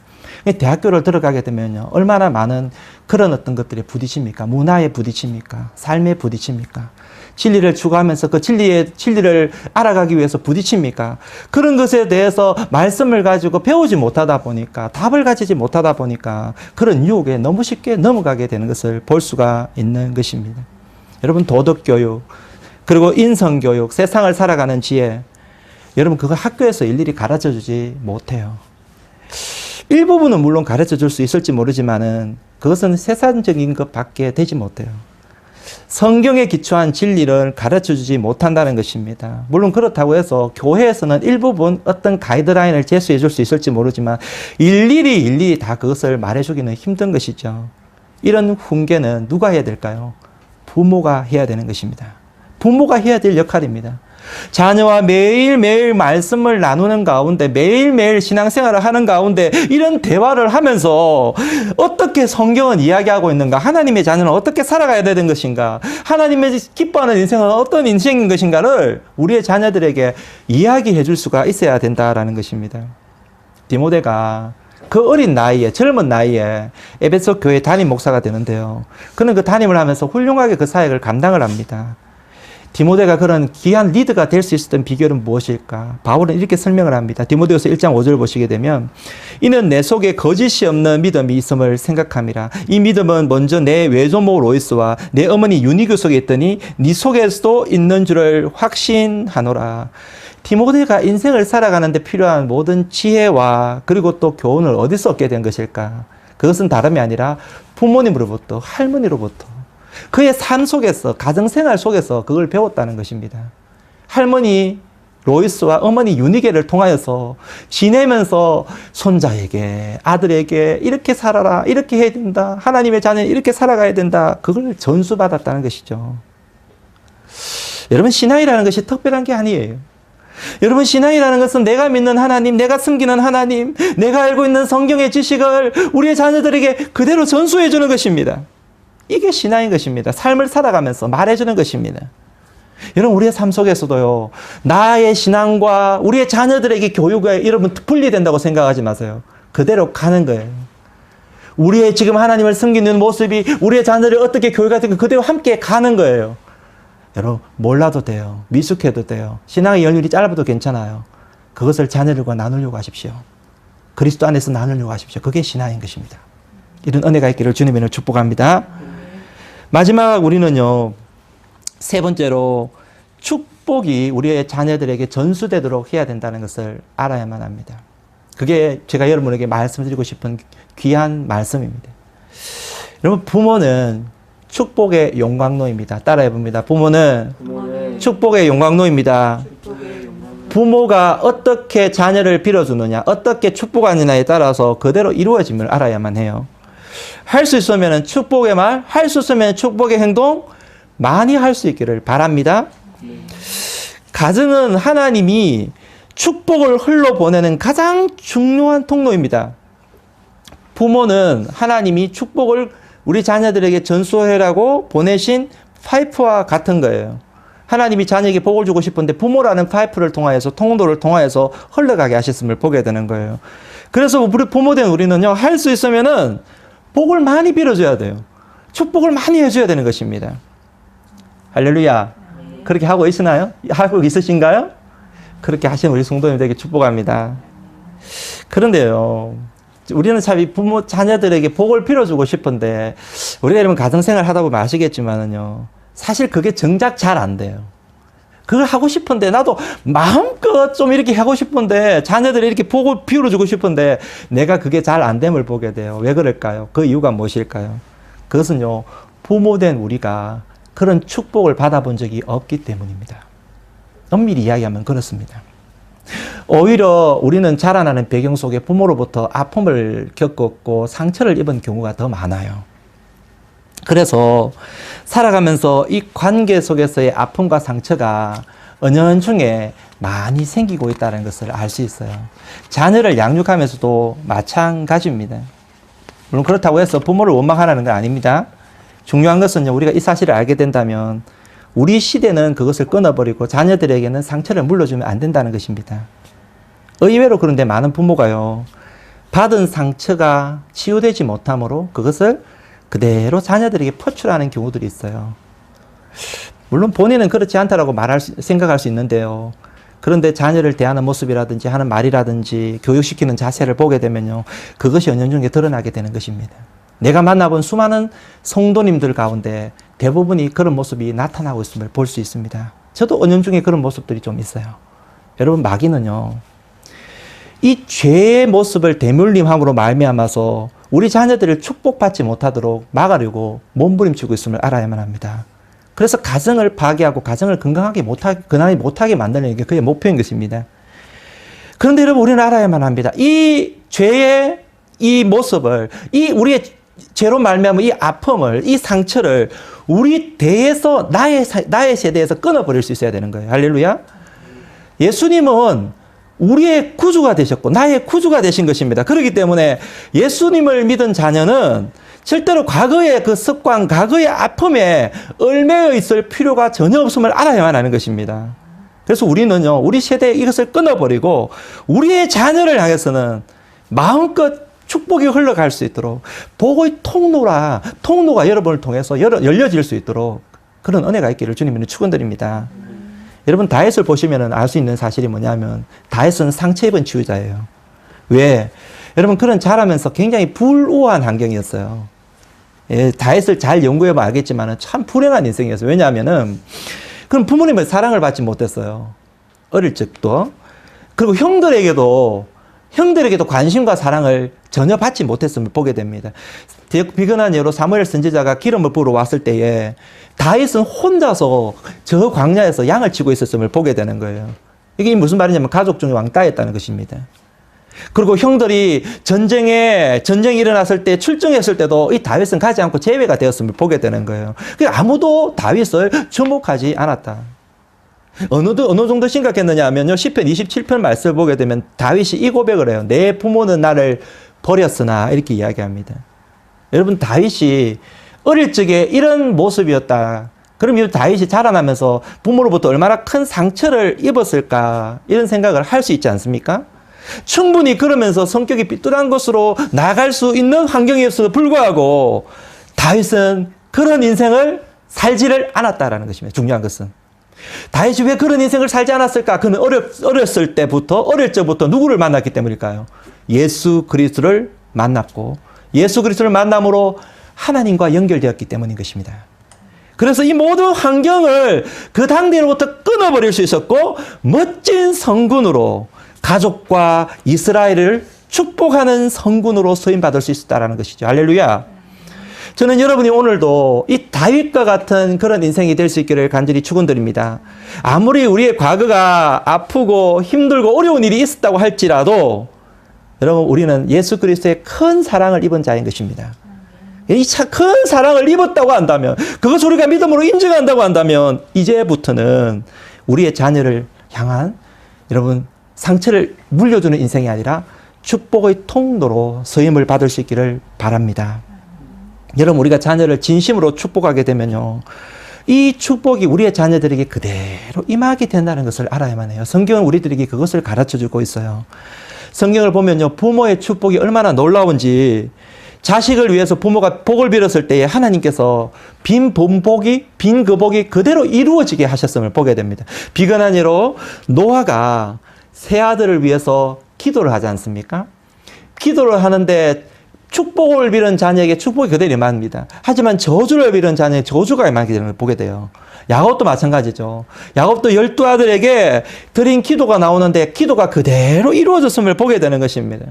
대학교를 들어가게 되면요, 얼마나 많은 그런 어떤 것들에 부딪힙니까? 문화에 부딪힙니까? 삶에 부딪힙니까? 진리를 추구하면서 그 진리를 알아가기 위해서 부딪힙니까? 그런 것에 대해서 말씀을 가지고 배우지 못하다 보니까, 답을 가지지 못하다 보니까 그런 유혹에 너무 쉽게 넘어가게 되는 것을 볼 수가 있는 것입니다. 여러분 도덕교육, 그리고 인성교육, 세상을 살아가는 지혜, 여러분 그거 학교에서 일일이 가르쳐 주지 못해요. 일부분은 물론 가르쳐 줄 수 있을지 모르지만은 그것은 세상적인 것밖에 되지 못해요. 성경에 기초한 진리를 가르쳐 주지 못한다는 것입니다. 물론 그렇다고 해서 교회에서는 일부분 어떤 가이드라인을 제시해 줄 수 있을지 모르지만 일일이 다 그것을 말해 주기는 힘든 것이죠. 이런 훈계는 누가 해야 될까요? 부모가 해야 되는 것입니다. 부모가 해야 될 역할입니다. 자녀와 매일매일 말씀을 나누는 가운데, 매일매일 신앙생활을 하는 가운데 이런 대화를 하면서 어떻게 성경은 이야기하고 있는가, 하나님의 자녀는 어떻게 살아가야 되는 것인가, 하나님의 기뻐하는 인생은 어떤 인생인 것인가를 우리의 자녀들에게 이야기해 줄 수가 있어야 된다라는 것입니다. 디모데가 그 어린 나이에, 젊은 나이에 에베소 교회 담임 목사가 되는데요. 그는 그 담임을 하면서 훌륭하게 그 사역을 감당을 합니다. 디모데가 그런 귀한 리더가 될 수 있었던 비결은 무엇일까? 바울은 이렇게 설명을 합니다. 디모데후서 1장 5절 보시게 되면, 이는 내 속에 거짓이 없는 믿음이 있음을 생각함이라. 이 믿음은 먼저 내 외조모 로이스와 내 어머니 유니교 속에 있더니 네 속에서도 있는 줄을 확신하노라. 디모데가 인생을 살아가는데 필요한 모든 지혜와 그리고 또 교훈을 어디서 얻게 된 것일까? 그것은 다름이 아니라 부모님으로부터, 할머니로부터, 그의 삶 속에서, 가정생활 속에서 그걸 배웠다는 것입니다. 할머니 로이스와 어머니 유니게를 통하여서 지내면서 손자에게, 아들에게 이렇게 살아라, 이렇게 해야 된다, 하나님의 자녀는 이렇게 살아가야 된다, 그걸 전수받았다는 것이죠. 여러분, 신앙이라는 것이 특별한 게 아니에요. 여러분, 신앙이라는 것은 내가 믿는 하나님, 내가 섬기는 하나님, 내가 알고 있는 성경의 지식을 우리의 자녀들에게 그대로 전수해 주는 것입니다. 이게 신앙인 것입니다. 삶을 살아가면서 말해주는 것입니다. 여러분, 우리의 삶 속에서도요, 나의 신앙과 우리의 자녀들에게 교육이 여러분 분리된다고 생각하지 마세요. 그대로 가는 거예요. 우리의 지금 하나님을 섬기는 모습이 우리의 자녀를 어떻게 교육하든가 그대로 함께 가는 거예요. 여러분, 몰라도 돼요. 미숙해도 돼요. 신앙의 연륜이 짧아도 괜찮아요. 그것을 자녀들과 나누려고 하십시오. 그리스도 안에서 나누려고 하십시오. 그게 신앙인 것입니다. 이런 은혜가 있기를 주님의 축복합니다. 마지막 우리는요, 세 번째로 축복이 우리의 자녀들에게 전수되도록 해야 된다는 것을 알아야만 합니다. 그게 제가 여러분에게 말씀드리고 싶은 귀한 말씀입니다. 여러분, 부모는 축복의 용광로입니다. 따라해 봅니다. 부모는 축복의 용광로입니다. 부모가 어떻게 자녀를 빌어주느냐, 어떻게 축복하느냐에 따라서 그대로 이루어짐을 알아야만 해요. 할 수 있으면 축복의 말, 할 수 있으면 축복의 행동 많이 할 수 있기를 바랍니다. 가정은 하나님이 축복을 흘러보내는 가장 중요한 통로입니다. 부모는 하나님이 축복을 우리 자녀들에게 전수해라고 보내신 파이프와 같은 거예요. 하나님이 자녀에게 복을 주고 싶은데 부모라는 파이프를 통하여서, 통로를 통하여서 흘러가게 하셨음을 보게 되는 거예요. 그래서 우리 부모된 우리는요, 할 수 있으면은 복을 많이 빌어줘야 돼요. 축복을 많이 해줘야 되는 것입니다. 할렐루야. 그렇게 하고 있으나요? 하고 있으신가요? 그렇게 하시는 우리 성도님들에게 축복합니다. 그런데요, 우리는 참 부모, 자녀들에게 복을 빌어주고 싶은데, 우리가 여러분 가정생활 하다 보면 아시겠지만은요, 사실 그게 정작 잘 안 돼요. 그걸 하고 싶은데, 나도 마음껏 좀 이렇게 하고 싶은데, 자녀들이 이렇게 복을 빌어주고 싶은데, 내가 그게 잘 안 됨을 보게 돼요. 왜 그럴까요? 그 이유가 무엇일까요? 그것은요, 부모된 우리가 그런 축복을 받아본 적이 없기 때문입니다. 엄밀히 이야기하면 그렇습니다. 오히려 우리는 자라나는 배경 속에 부모로부터 아픔을 겪었고 상처를 입은 경우가 더 많아요. 그래서 살아가면서 이 관계 속에서의 아픔과 상처가 은연중에 많이 생기고 있다는 것을 알 수 있어요. 자녀를 양육하면서도 마찬가지입니다. 물론 그렇다고 해서 부모를 원망하라는 건 아닙니다. 중요한 것은요, 우리가 이 사실을 알게 된다면 우리 시대는 그것을 끊어버리고 자녀들에게는 상처를 물려주면 안 된다는 것입니다. 의외로 그런데 많은 부모가요, 받은 상처가 치유되지 못함으로 그것을 그대로 자녀들에게 퍼출하는 경우들이 있어요. 물론 본인은 그렇지 않다라고 생각할 수 있는데요. 그런데 자녀를 대하는 모습이라든지 하는 말이라든지 교육시키는 자세를 보게 되면요, 그것이 은연중에 드러나게 되는 것입니다. 내가 만나본 수많은 성도님들 가운데 대부분이 그런 모습이 나타나고 있음을 볼 수 있습니다. 저도 은연중에 그런 모습들이 좀 있어요. 여러분, 마귀는요, 이 죄의 모습을 대물림함으로 말미암아서 우리 자녀들을 축복받지 못하도록 막으려고 몸부림치고 있음을 알아야만 합니다. 그래서 가정을 파괴하고 가정을 건강하게 못하게 만드는 게 그의 목표인 것입니다. 그런데 여러분, 우리는 알아야만 합니다. 이 죄의 이 모습을, 이 우리의 죄로 말미암은 이 아픔을, 이 상처를 우리 대에서 나의 세대에서 끊어버릴 수 있어야 되는 거예요. 할렐루야. 예수님은 우리의 구주가 되셨고 나의 구주가 되신 것입니다. 그렇기 때문에 예수님을 믿은 자녀는 절대로 과거의 그 습관, 과거의 아픔에 얽매여 있을 필요가 전혀 없음을 알아야만 하는 것입니다. 그래서 우리는요, 우리 세대에 이것을 끊어버리고 우리의 자녀를 향해서는 마음껏 축복이 흘러갈 수 있도록 복의 통로가 여러분을 통해서 열려질 수 있도록 그런 은혜가 있기를 주님은 축원드립니다. 여러분 다윗을 보시면 알 수 있는 사실이 뭐냐면 다윗은 상처 입은 치유자예요. 왜? 여러분 그런 자라면서 굉장히 불우한 환경이었어요. 예, 다윗을 잘 연구해보면 알겠지만 참 불행한 인생이었어요. 왜냐하면은 그럼 부모님의 사랑을 받지 못했어요. 어릴 적도. 그리고 형들에게도 관심과 사랑을 전혀 받지 못했음을 보게 됩니다. 비근한 예로 사무엘 선지자가 기름을 부으러 왔을 때에 다윗은 혼자서 저 광야에서 양을 치고 있었음을 보게 되는 거예요. 이게 무슨 말이냐면 가족 중에 왕따였다는 것입니다. 그리고 형들이 전쟁이 일어났을 때 출정했을 때도 이 다윗은 가지 않고 제외가 되었음을 보게 되는 거예요. 아무도 다윗을 주목하지 않았다. 어느 정도 심각했느냐 하면요. 시편 27편 말씀을 보게 되면 다윗이 이 고백을 해요. 내 부모는 나를 버렸으나 이렇게 이야기합니다. 여러분 다윗이 어릴 적에 이런 모습이었다. 그럼 이 다윗이 자라나면서 부모로부터 얼마나 큰 상처를 입었을까 이런 생각을 할 수 있지 않습니까? 충분히 그러면서 성격이 삐뚤한 것으로 나아갈 수 있는 환경이었음에도 불구하고 다윗은 그런 인생을 살지를 않았다라는 것입니다. 중요한 것은. 다윗이 왜 그런 인생을 살지 않았을까? 그는 어렸을 때부터, 어릴 적부터 누구를 만났기 때문일까요? 예수 그리스도를 만났고 예수 그리스도를 만남으로 하나님과 연결되었기 때문인 것입니다. 그래서 이 모든 환경을 그 당대로부터 끊어버릴 수 있었고 멋진 성군으로 가족과 이스라엘을 축복하는 성군으로 쓰임받을 수 있었다는 것이죠. 할렐루야. 저는 여러분이 오늘도 이 다윗과 같은 그런 인생이 될 수 있기를 간절히 축원드립니다. 아무리 우리의 과거가 아프고 힘들고 어려운 일이 있었다고 할지라도 여러분 우리는 예수 그리스도의 큰 사랑을 입은 자인 것입니다. 이 큰 사랑을 입었다고 한다면 그것을 우리가 믿음으로 인정한다고 한다면 이제부터는 우리의 자녀를 향한 여러분 상처를 물려주는 인생이 아니라 축복의 통로로 쓰임을 받을 수 있기를 바랍니다. 여러분 우리가 자녀를 진심으로 축복하게 되면요. 이 축복이 우리의 자녀들에게 그대로 임하게 된다는 것을 알아야만 해요. 성경은 우리들에게 그것을 가르쳐주고 있어요. 성경을 보면요. 부모의 축복이 얼마나 놀라운지 자식을 위해서 부모가 복을 빌었을 때에 하나님께서 빈 그 복이 그대로 이루어지게 하셨음을 보게 됩니다. 비근한 예로 노아가 새 아들을 위해서 기도를 하지 않습니까? 기도를 하는데 축복을 빌은 자녀에게 축복이 그대로 임합니다. 하지만 저주를 빌은 자녀에게 저주가 임하게 되는 걸 보게 돼요. 야곱도 마찬가지죠. 야곱도 12아들에게 드린 기도가 나오는데 기도가 그대로 이루어졌음을 보게 되는 것입니다.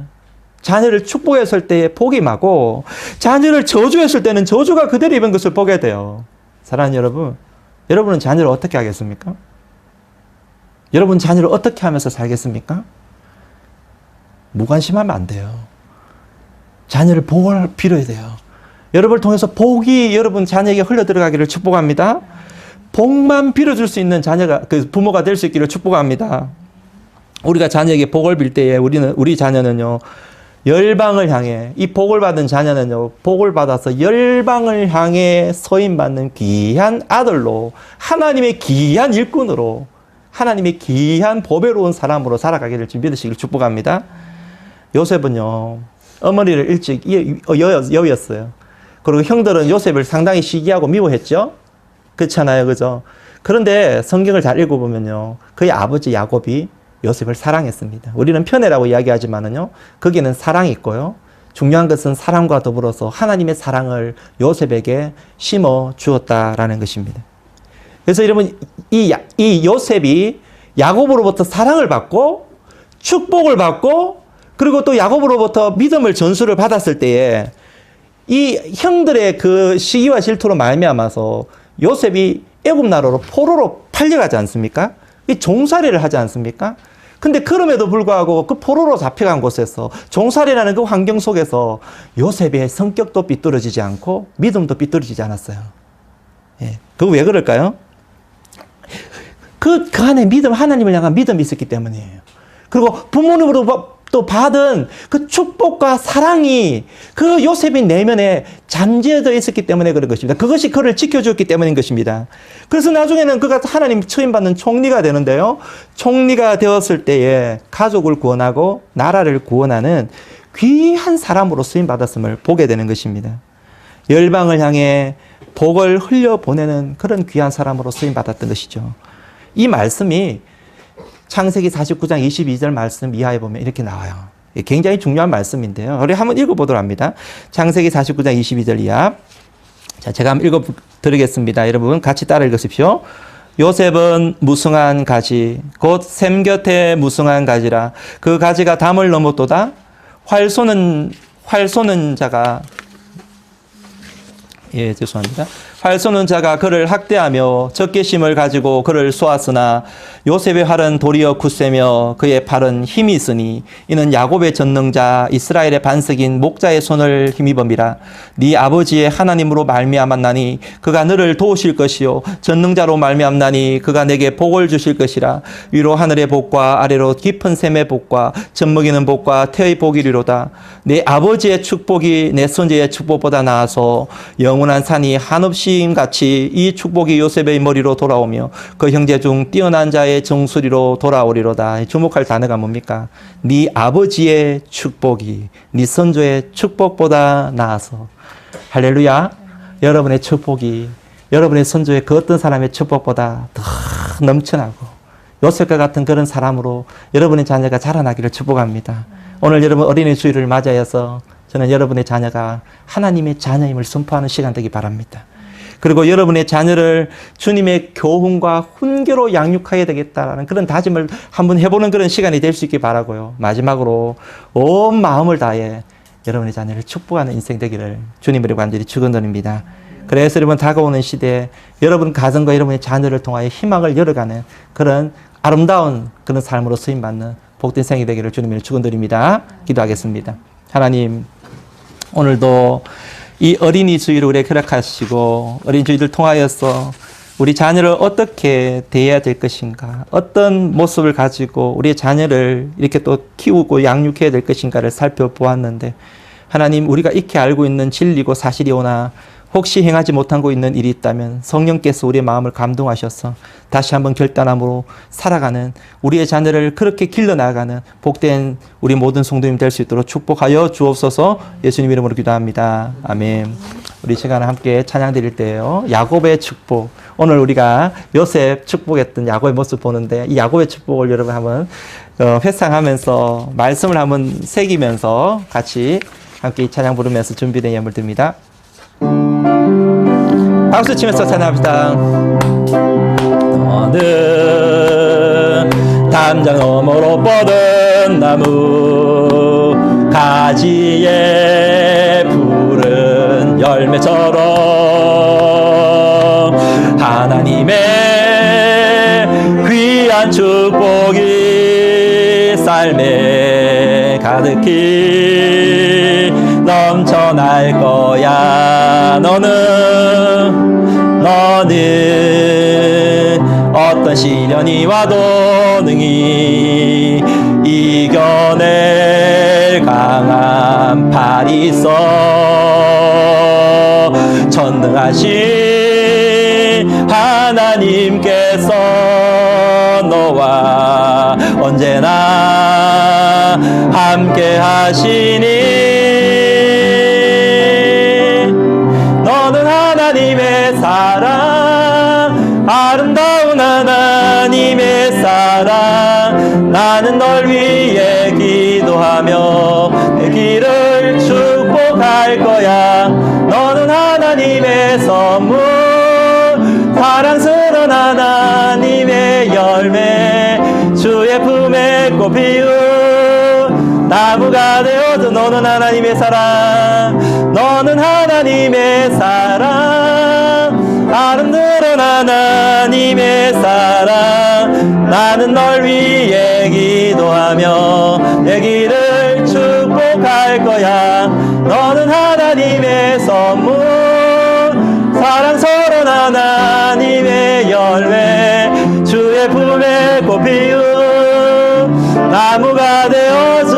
자녀를 축복했을 때에 복이 임하고 자녀를 저주했을 때는 저주가 그대로 임한 것을 보게 돼요. 사랑하는 여러분, 여러분은 자녀를 어떻게 하겠습니까? 여러분 자녀를 어떻게 하면서 살겠습니까? 무관심하면 안 돼요. 자녀를 복을 빌어야 돼요. 여러분을 통해서 복이 여러분 자녀에게 흘러들어가기를 축복합니다. 복만 빌어줄 수 있는 자녀가 그 부모가 될 수 있기를 축복합니다. 우리가 자녀에게 복을 빌 때에 우리 자녀는요. 열방을 향해 이 복을 받은 자녀는요. 복을 받아서 열방을 향해 서임받는 귀한 아들로 하나님의 귀한 일꾼으로 하나님의 귀한 보배로운 사람으로 살아가기를 믿으시길 축복합니다. 요셉은요. 어머니를 일찍 여였어요. 그리고 형들은 요셉을 상당히 시기하고 미워했죠. 그렇잖아요. 그죠? 그런데 성경을 잘 읽어보면요. 그의 아버지 야곱이 요셉을 사랑했습니다. 우리는 편애라고 이야기하지만은요. 거기는 사랑이 있고요. 중요한 것은 사랑과 더불어서 하나님의 사랑을 요셉에게 심어 주었다라는 것입니다. 그래서 여러분 이 요셉이 야곱으로부터 사랑을 받고 축복을 받고 그리고 또 야곱으로부터 믿음을 전수를 받았을 때에 이 형들의 그 시기와 질투로 말미암아서 요셉이 애굽 나라로 포로로 팔려가지 않습니까? 이 종살이를 하지 않습니까? 근데 그럼에도 불구하고 그 포로로 잡혀간 곳에서 종살이라는 그 환경 속에서 요셉의 성격도 삐뚤어지지 않고 믿음도 삐뚤어지지 않았어요. 예. 그거 왜 그럴까요? 그 안에 믿음, 하나님을 향한 믿음이 있었기 때문이에요. 그리고 부모님으로 또 받은 그 축복과 사랑이 그 요셉의 내면에 잠재되어 있었기 때문에 그런 것입니다. 그것이 그를 지켜주었기 때문인 것입니다. 그래서 나중에는 그가 하나님 처임받는 총리가 되는데요. 총리가 되었을 때에 가족을 구원하고 나라를 구원하는 귀한 사람으로 쓰임받았음을 보게 되는 것입니다. 열방을 향해 복을 흘려보내는 그런 귀한 사람으로 쓰임받았던 것이죠. 이 말씀이 창세기 49장 22절 말씀 이하에 보면 이렇게 나와요. 굉장히 중요한 말씀인데요. 우리 한번 읽어보도록 합니다. 창세기 49장 22절 이하. 자, 제가 한번 읽어드리겠습니다. 여러분 같이 따라 읽으십시오. 요셉은 무성한 가지, 곧 샘 곁에 무성한 가지라. 그 가지가 담을 넘었도다. 활 쏘는 자가, 예, 죄송합니다. 활 쏘는 자가 그를 학대하며 적개심을 가지고 그를 쏘았으나 요셉의 활은 도리어 굳세며 그의 팔은 힘이 있으니 이는 야곱의 전능자 이스라엘의 반석인 목자의 손을 힘입음이라. 네 아버지의 하나님으로 말미암았나니 그가 너를 도우실 것이요 전능자로 말미암나니 그가 내게 복을 주실 것이라. 위로 하늘의 복과 아래로 깊은 샘의 복과 젖먹이는 복과 태의 복이리로다. 내 아버지의 축복이 내 손자의 축복보다 나아서 영원한 산이 한없이 같이 이 축복이 요셉의 머리로 돌아오며 그 형제 중 뛰어난 자의 정수리로 돌아오리로다. 주목할 단어가 뭡니까? 네 아버지의 축복이 네 선조의 축복보다 나아서. 할렐루야. 여러분의 축복이 여러분의 선조의 그 어떤 사람의 축복보다 더 넘쳐나고 요셉과 같은 그런 사람으로 여러분의 자녀가 자라나기를 축복합니다. 오늘 여러분 어린이 주일을 맞이해서 저는 여러분의 자녀가 하나님의 자녀임을 선포하는 시간 되기 바랍니다. 그리고 여러분의 자녀를 주님의 교훈과 훈계로 양육해야 되겠다라는 그런 다짐을 한번 해보는 그런 시간이 될 수 있기 바라고요. 마지막으로 온 마음을 다해 여러분의 자녀를 축복하는 인생 되기를 주님으로 간절히 축원드립니다. 그래서 여러분 다가오는 시대에 여러분 가정과 여러분의 자녀를 통하여 희망을 열어가는 그런 아름다운 그런 삶으로 쓰임받는 복된 생이 되기를 주님으로 축원드립니다. 기도하겠습니다. 하나님, 오늘도 이 어린이 주일을 우리에게 허락하시고 어린이 주일을 통하여서 우리 자녀를 어떻게 대해야 될 것인가, 어떤 모습을 가지고 우리의 자녀를 이렇게 또 키우고 양육해야 될 것인가를 살펴보았는데, 하나님, 우리가 익히 알고 있는 진리고 사실이오나 혹시 행하지 못한 거 있는 일이 있다면 성령께서 우리의 마음을 감동하셔서 다시 한번 결단함으로 살아가는 우리의 자녀를 그렇게 길러나가는 복된 우리 모든 성도님 될 수 있도록 축복하여 주옵소서. 예수님 이름으로 기도합니다. 아멘. 우리 시간을 함께 찬양 드릴 때예요. 야곱의 축복. 오늘 우리가 요셉 축복했던 야곱의 모습 보는데 이 야곱의 축복을 여러분 한번 회상하면서 말씀을 한번 새기면서 같이 함께 이 찬양 부르면서 준비된 예물 드립니다. 박수 치면서 찬양합시다. 너는 담장 너머로 뻗은 나무 가지에 푸른 열매처럼 하나님의 귀한 축복이 삶에 가득히 넘쳐날 거야. 너는 어떤 시련이 와도 능히 이겨낼 강한 팔이 있어. 전능하신 하나님께서 너와 언제나 함께 하시니 너는 하나님의 사랑, 아름다운 하나님의 사랑. 나는 널 위해 기도하며 내 길을 축복할 거야. 너는 하나님의 선물, 사랑스러운 하나님의 열매, 주의 품에 꽃 피운 나무가 되어줘. 너는 하나님의 사랑, 너는 하나님의 사랑, 아름드러운 하나님의 사랑 나는 널 위해 기도하며 내 길을 축복할 거야. 너는 하나님의 선물 사랑스러운 하나님의 열매 주의 품에 꽃 피운 나무가 되어줘.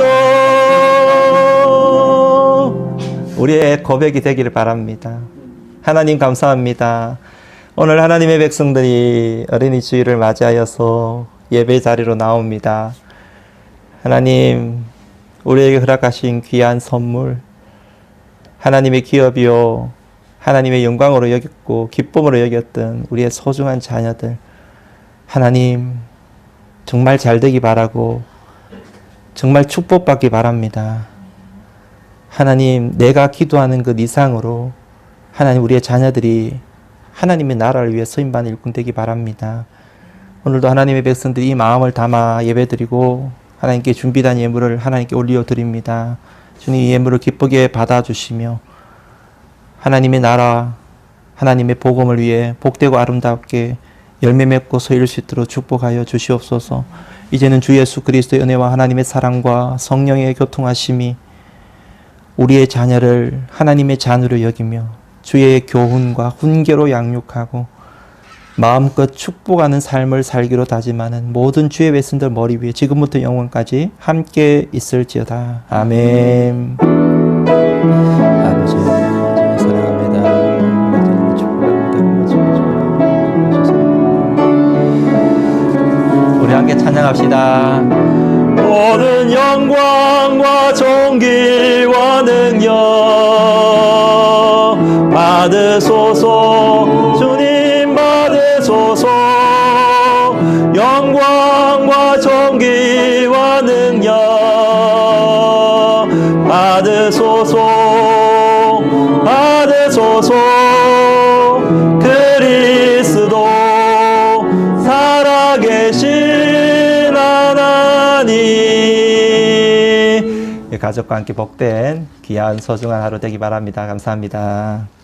우리의 고백이 되기를 바랍니다. 하나님 감사합니다. 오늘 하나님의 백성들이 어린이 주일을 맞이하여서 예배 자리로 나옵니다. 하나님, 우리에게 허락하신 귀한 선물, 하나님의 기업이요 하나님의 영광으로 여겼고 기쁨으로 여겼던 우리의 소중한 자녀들, 하나님 정말 잘 되기 바라고 정말 축복받기 바랍니다. 하나님, 내가 기도하는 것 이상으로 하나님 우리의 자녀들이 하나님의 나라를 위해 서임받는 일꾼 되기 바랍니다. 오늘도 하나님의 백성들이 이 마음을 담아 예배드리고 하나님께 준비된 예물을 하나님께 올려드립니다. 주님, 이 예물을 기쁘게 받아주시며 하나님의 나라, 하나님의 복음을 위해 복되고 아름답게 열매 맺고 서 이룰 수 있도록 축복하여 주시옵소서. 이제는 주 예수 그리스도의 은혜와 하나님의 사랑과 성령의 교통하심이 우리의 자녀를 하나님의 자녀로 여기며 주의 교훈과 훈계로 양육하고 마음껏 축복하는 삶을 살기로 다짐하는 모든 주의 백성들 머리 위에 지금부터 영원까지 함께 있을지어다. 아멘. 아버지 사랑합니다. 우리 함께 찬양합시다. 모든 영광과 존귀와 능력 받으소서. 주님 받으소서. 영광과 존귀와 능력 받으소서. 받으소서. 그리스도 살아계신 하나님. 가족과 함께 복된 귀한 소중한 하루 되기 바랍니다. 감사합니다.